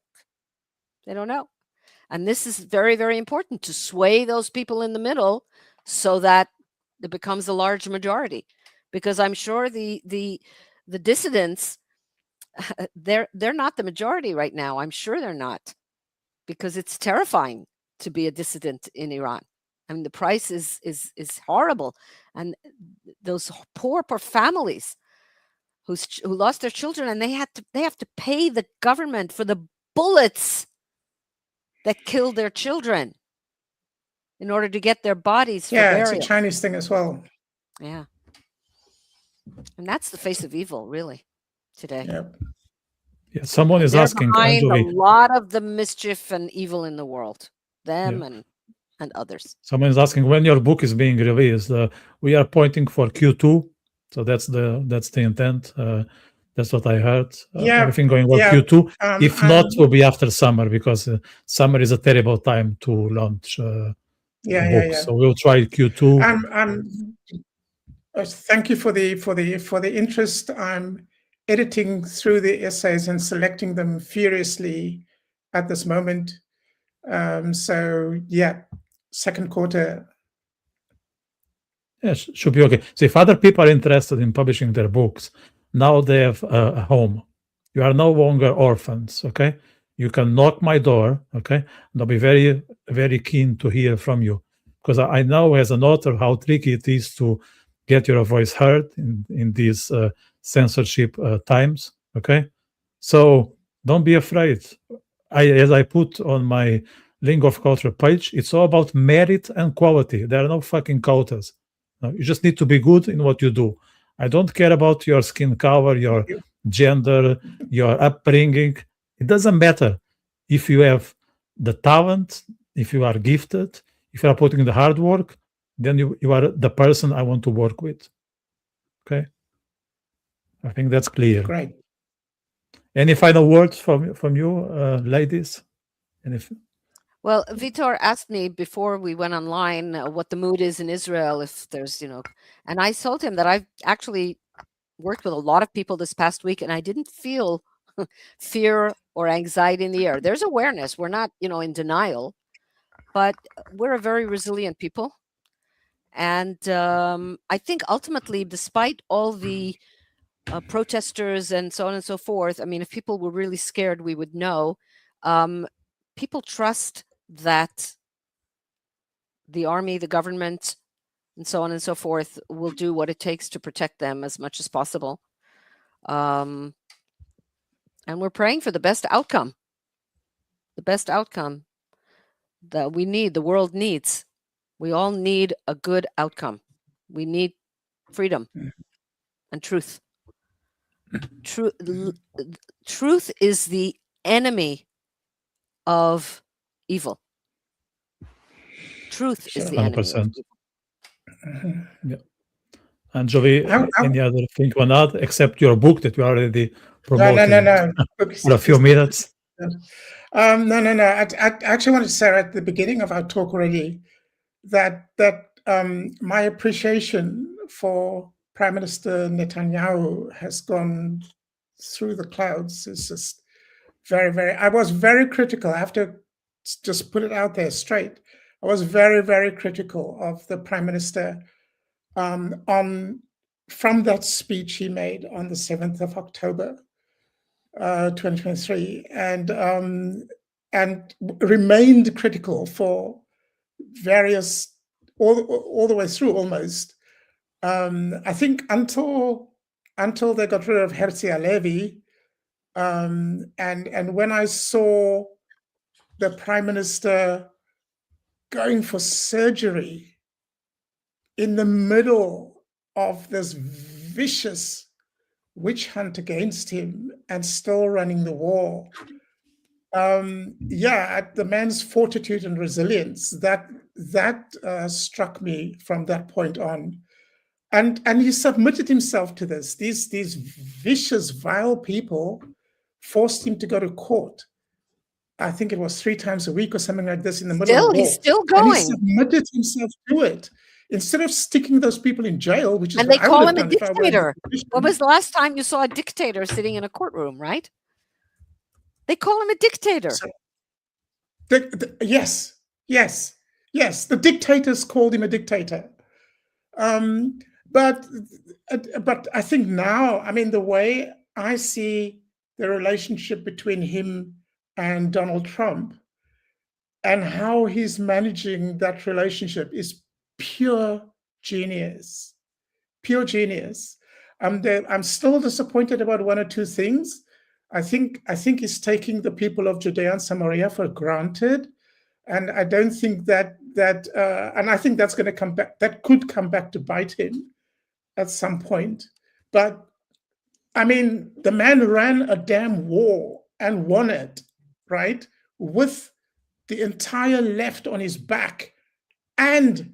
they don't know. And this is very, very important to sway those people in the middle so that it becomes a large majority. Because I'm sure the dissidents, they're not the majority right now. I'm sure they're not, because it's terrifying to be a dissident in Iran. I mean, the price is horrible, and those poor families who lost their children, and they have to pay the government for the bullets that killed their children in order to get their bodies for burial. It's a Chinese thing as well. Yeah. And that's the face of evil, really, today. Yep. Yeah, someone is asking, Anjuli, a lot of the mischief and evil in the world, and others. Someone is asking when your book is being released. We are pointing for Q2, so that's the intent. That's what I heard. Everything going well Q2. If not, will be after summer, because summer is a terrible time to launch books. So we'll try Q2. Thank you for the interest. I'm editing through the essays and selecting them furiously at this moment. Second quarter. Yes, should be okay. So if other people are interested in publishing their books, now they have a home. You are no longer orphans, okay? You can knock my door, okay? And I'll be very, very keen to hear from you, because I know as an author how tricky it is to get your voice heard in these censorship times, okay? So don't be afraid. As I put on my Link of Culture page, it's all about merit and quality. There are no fucking quotas. No, you just need to be good in what you do. I don't care about your skin color, your gender, your upbringing. It doesn't matter. If you have the talent, if you are gifted, if you are putting in the hard work, then you are the person I want to work with. Okay? I think that's clear. Great. Any final words from you, ladies? Well, Vitor asked me before we went online what the mood is in Israel, if there's, and I told him that I've actually worked with a lot of people this past week, and I didn't feel fear or anxiety in the air. There's awareness. We're not, in denial, but we're a very resilient people. And I think ultimately, despite all the protesters and so on and so forth, I mean, if people were really scared, we would know. People trust that the army, the government, and so on and so forth will do what it takes to protect them as much as possible. And we're praying for the best outcome that we need, the world needs. We all need a good outcome. We need freedom and truth. Truth is the enemy of evil. Truth is the enemy of evil. Yeah. Anjuli, any other thing you want to add, except your book that you already promoted No. for a few minutes? No. I actually wanted to say at the beginning of our talk already that my appreciation for Prime Minister Netanyahu has gone through the clouds. It's just very, very. I was very critical. I have to just put it out there straight. I was very, very critical of the Prime Minister from that speech he made on the 7th of October, 2023, and remained critical for various all the way through almost. I think until they got rid of Herzi Halevi, and when I saw the Prime Minister going for surgery in the middle of this vicious witch hunt against him and still running the war. The man's fortitude and resilience, that struck me from that point on. And he submitted himself to this. These vicious, vile people forced him to go to court. I think it was 3 times a week or something like this in the middle of the war. He's still going. And he submitted himself to it. Instead of sticking those people in jail, which is and they call him a dictator. When was the last time you saw a dictator sitting in a courtroom, right? They call him a dictator. Yes. The dictators called him a dictator. But I think now, I mean, the way I see the relationship between him and Donald Trump and how he's managing that relationship is pure genius. I'm still disappointed about 1 or 2 things. I think he's taking the people of Judea and Samaria for granted, and I don't think that and I think that's going to come back. That could come back to bite him at some point. But I mean, the man ran a damn war and won it, right? With the entire left on his back and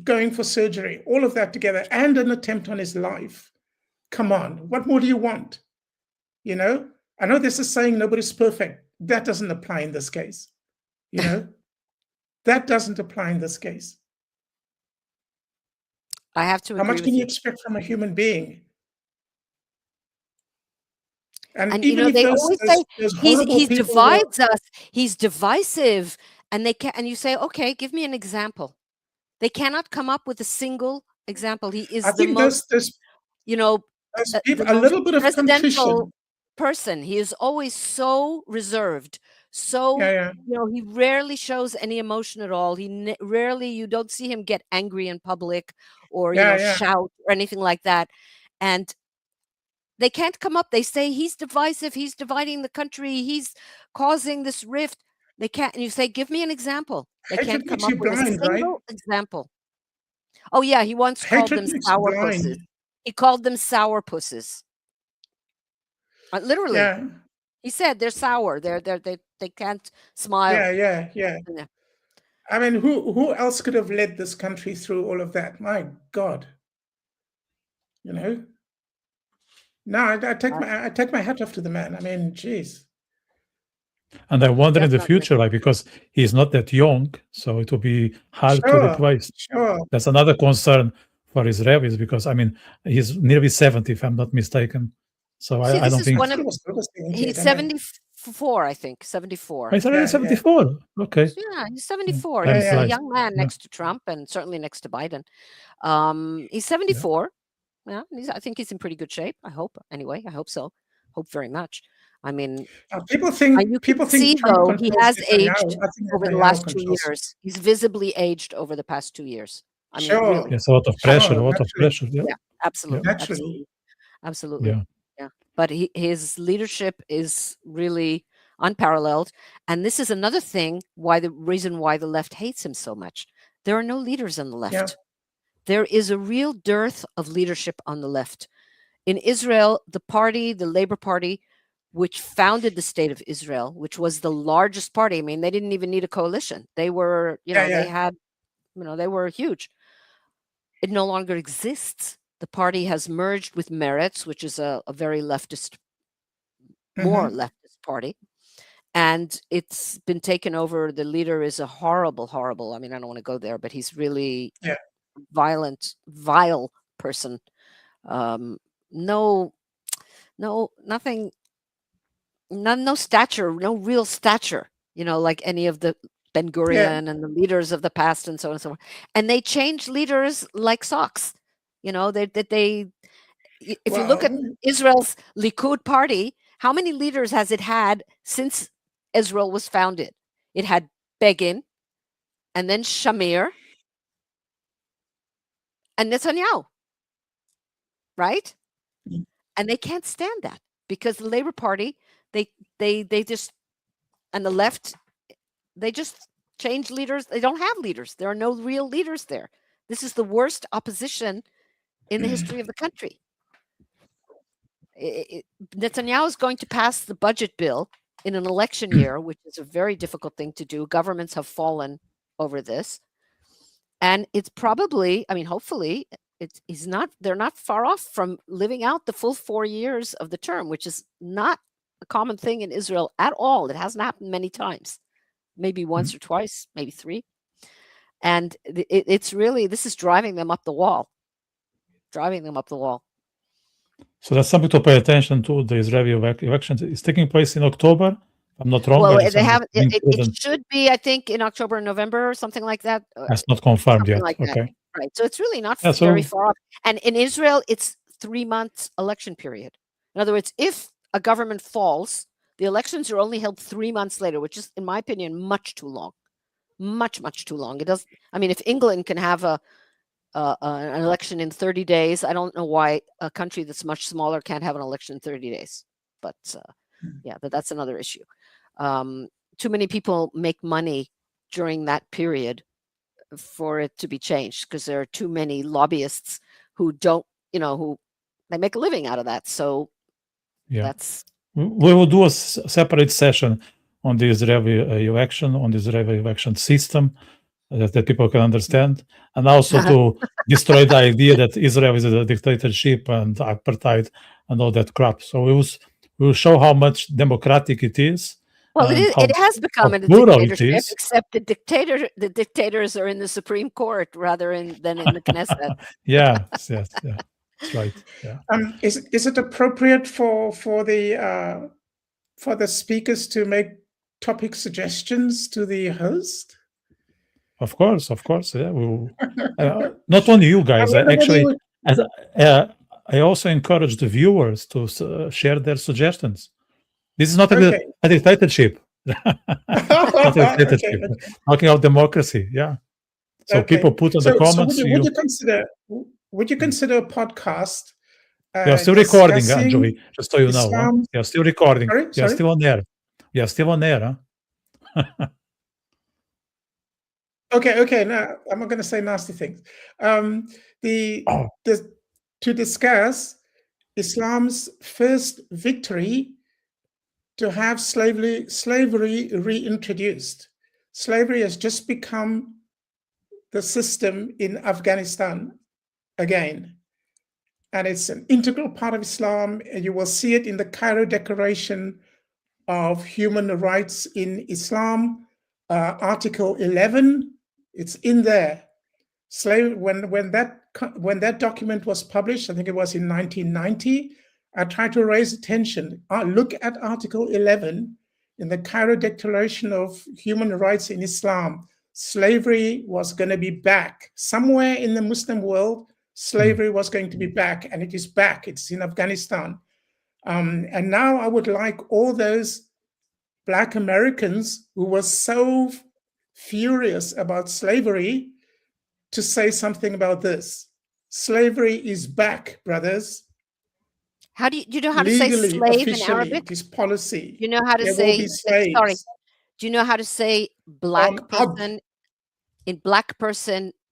going for surgery, all of that together, and an attempt on his life. Come on, what more do you want? I know there's a saying, nobody's perfect. That doesn't apply in this case. That doesn't apply in this case. I have to agree. How much can you expect from a human being? And even they always say he divides us. He's divisive, and and you say, okay, give me an example. They cannot come up with a single example. He is the most, a little bit of contrition. person. He is always so reserved. So, Yeah. he rarely shows any emotion at all. He rarely, you don't see him get angry in public or, shout or anything like that. And they can't come up. They say he's divisive. He's dividing the country. He's causing this rift. They can't. And you say, give me an example. They Hatred can't come makes up you with a blind, right? single example. Oh yeah, he once called Hatred them makes you sourpusses. blind. He called them sourpusses. Literally, Yeah. he said they're sour. They can't smile. Yeah. I mean, who else could have led this country through all of that? My God. No, I take my hat off to the man. I mean, geez. And I wonder in the Definitely. future, like, because he's not that young, so it will be hard to replace. Sure. That's another concern for Israelis, because I mean, he's nearly 70, if I'm not mistaken. So See, I don't think he's 74, I think 74. He's already 74. Okay. Yeah, he's 74. Time He's a flies. young man next to Trump and certainly next to Biden. He's 74. Yeah, I think he's in pretty good shape. I hope. Anyway, I hope so. Hope very much. I mean, people think though he has aged over the last 2 years. He's visibly aged over the past 2 years. I mean, really. Yes, a lot of pressure. Yeah, absolutely. Yeah. But his leadership is really unparalleled, and this is another thing the reason why the left hates him so much. There are no leaders on the left. Yeah. There is a real dearth of leadership on the left. In Israel, the Labor Party, which founded the state of Israel, which was the largest party. I mean, they didn't even need a coalition. They were, they had, they were huge. It no longer exists. The party has merged with Meretz, which is a very leftist, more leftist party. And it's been taken over. The leader is a horrible, I mean, I don't want to go there, but he's really violent, vile person. No stature, no real stature, like any of the Ben Gurion and the leaders of the past and so on and so forth. And they change leaders like socks. If you look at Israel's Likud party, how many leaders has it had since Israel was founded? It had Begin, and then Shamir, and Netanyahu, right? And they can't stand that because the Labor Party, they just, and the left, they just change leaders. They don't have leaders. There are no real leaders there. This is the worst opposition in the history of the country. Netanyahu is going to pass the budget bill in an election year, which is a very difficult thing to do. Governments have fallen over this. And it's probably, hopefully, they're not far off from living out the full 4 years of the term, which is not a common thing in Israel at all. It hasn't happened many times, maybe once or twice, maybe 3. And it's really, this is driving them up the wall. So that's something to pay attention to. The Israeli elections is taking place in October. I'm not wrong. Well, it should be, I think, in October and November or something like that. That's not confirmed yet. Like okay. Right. So it's really not very far off. And in Israel, it's 3 months election period. In other words, if a government falls, the elections are only held 3 months later, which is, in my opinion, much too long. Much too long. It does. If England can have an election in 30 days, I don't know why a country that's much smaller can't have an election in 30 days. But that's another issue. Too many people make money during that period for it to be changed because there are too many lobbyists who don't, who they make a living out of that. So that's. We will do a separate session on the Israeli election, on the Israeli election system, that people can understand, and also to destroy the idea that Israel is a dictatorship and apartheid and all that crap. So we will show how much democratic it is. Well, it has become a dictatorship, except the dictators are in the Supreme Court rather than in the Knesset. Yeah, that's right. Yeah. Is it appropriate for the speakers to make topic suggestions to the host? Of course, yeah. Not only you guys. Actually, I also encourage the viewers to share their suggestions. This is not Okay. a dictatorship. Not a dictatorship. Okay. Talking about democracy, yeah. So Okay. people put in So the comments. would you consider a podcast? We are still recording, discussing Anjuli, just so you know. Huh? Islam? We are still recording. Sorry? We are still on air. We are still on air. Huh? Okay. No, I'm not going to say nasty things. To discuss Islam's first victory to have slavery reintroduced. Slavery has just become the system in Afghanistan again. And it's an integral part of Islam. And you will see it in the Cairo Declaration of Human Rights in Islam, Article 11. It's in there. When that document was published, I think it was in 1990, I tried to raise attention. Look at Article 11 in the Cairo Declaration of Human Rights in Islam. Slavery was going to be back. Somewhere in the Muslim world, slavery was going to be back, and it is back. It's in Afghanistan. And now I would like all those Black Americans who were so furious about slavery to say something about this. Slavery is back, brothers. How do you know how to say slave in Arabic? This policy. You know how to say sorry? Do you know how to say black person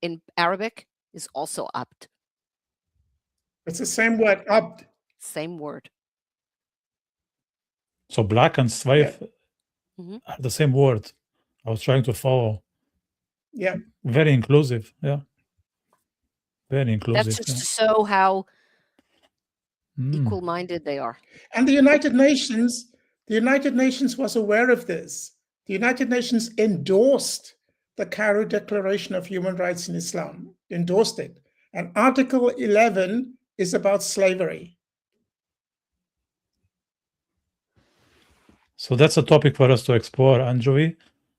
in Arabic is also abd? It's the same word, abd. Same word. So black and slave are the same word. I was trying to follow. Yeah. Very inclusive. Yeah. Very inclusive. That's just to show how equal-minded they are. And the United Nations was aware of this. The United Nations endorsed the Cairo Declaration of Human Rights in Islam, endorsed it. And Article 11 is about slavery. So that's a topic for us to explore, Anjuli.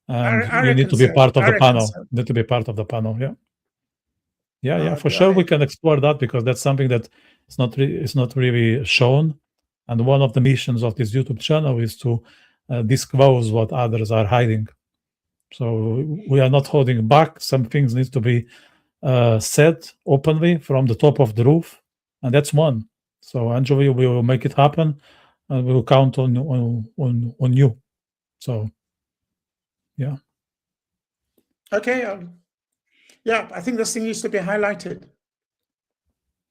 And you need to be part of the panel. Need to be part of the panel, yeah. Yeah, for sure we can explore that, because that's something that is not really shown. And one of the missions of this YouTube channel is to disclose what others are hiding. So we are not holding back. Some things need to be said openly from the top of the roof, and that's one. So Anjuli, we will make it happen, and we will count on you. So, yeah. Okay. I think this thing needs to be highlighted.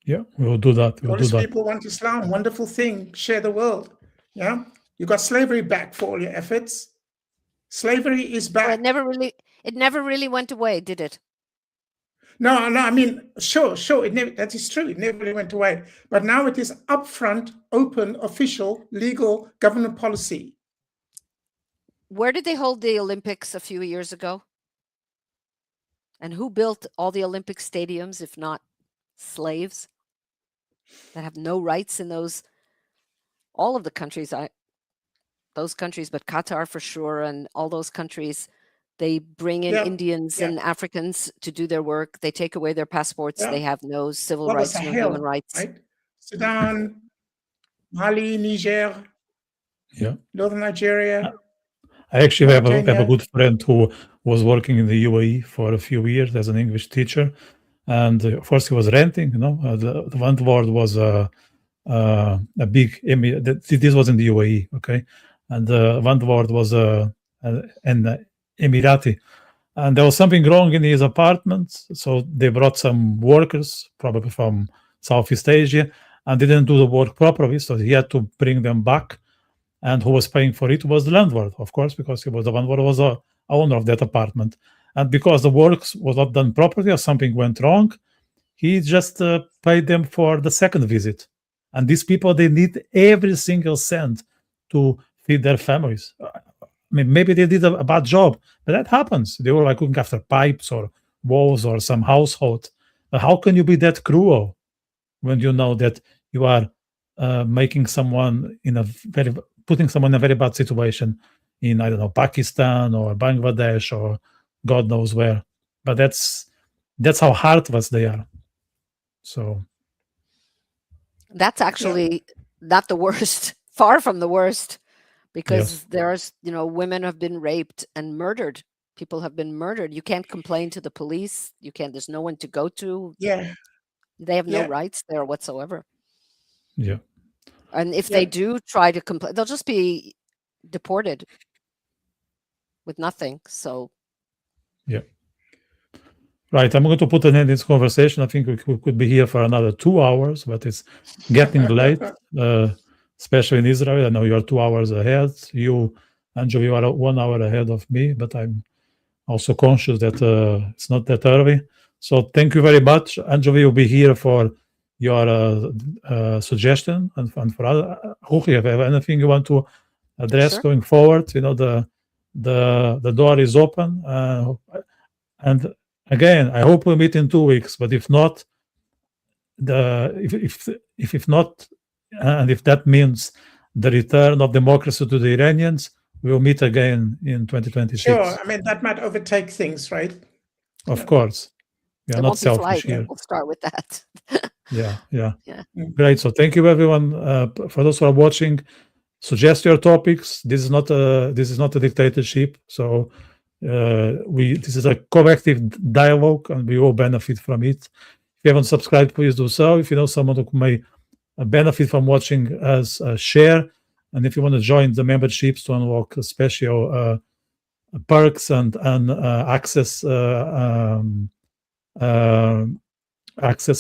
Yeah, we will do that. All these people want Islam. Wonderful thing. Share the world. Yeah. You got slavery back for all your efforts. Slavery is back. Well, it never really went away, did it? No. I mean, sure. That is true. It never really went away. But now it is upfront, open, official, legal government policy. Where did they hold the Olympics a few years ago? And who built all the Olympic stadiums, if not slaves that have no rights in all of the countries, those countries, but Qatar for sure, and all those countries, they bring in Indians and Africans to do their work. They take away their passports. They have no civil rights, no human rights. Right? Sudan, Mali, Niger, Northern Nigeria. I actually have a good friend who was working in the UAE for a few years as an English teacher, and of course he was renting. The one word was a big. This was in the UAE, okay, and the one word was an Emirati, and there was something wrong in his apartment. So they brought some workers, probably from Southeast Asia, and they didn't do the work properly. So he had to bring them back. And who was paying for it was the landlord, of course, because he was the one who was the owner of that apartment. And because the work was not done properly or something went wrong, he just paid them for the second visit. And these people, they need every single cent to feed their families. I mean, maybe they did a bad job, but that happens. They were like looking after pipes or walls or some household. But how can you be that cruel when you know that you are making someone putting someone in a very bad situation in, I don't know, Pakistan or Bangladesh or God knows where. But that's how heartless they are. So That's actually not the worst, far from the worst, because Yes. there's, women have been raped and murdered. People have been murdered. You can't complain to the police. You can't, there's no one to go to. Yeah. They have no Yeah. rights there whatsoever. Yeah. And if Yeah. they do try to complain, they'll just be deported with nothing. So, Right. I'm going to put an end to this conversation. I think we could be here for another 2 hours, but it's getting late, especially in Israel. I know you're 2 hours ahead. You, Anjuli, you are 1 hour ahead of me, but I'm also conscious that it's not that early. So thank you very much. Anjuli will be here for your suggestion and for other. Ruchie, if you have anything you want to address Sure. going forward, the door is open. And again, I hope we meet in 2 weeks. But if not, if not, and if that means the return of democracy to the Iranians, we'll meet again in 2026. Sure. I mean, that might overtake things, right? Of course. We are There not won't be selfish flight. here. We'll start with that. Yeah. Yeah. Great. So thank you, everyone. For those who are watching, suggest your topics. This is not a dictatorship. So this is a collective dialogue, and we all benefit from it. If you haven't subscribed, please do so. If you know someone who may benefit from watching us, share. And if you want to join the memberships to unlock special perks and access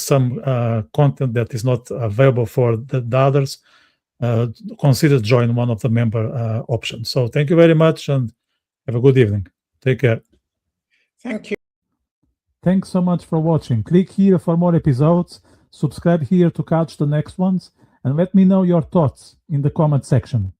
some content that is not available for the others, consider join one of the member options. So thank you very much and have a good evening. Take care. Thank you. Thanks so much for watching. Click here for more episodes, subscribe here to catch the next ones, and let me know your thoughts in the comment section.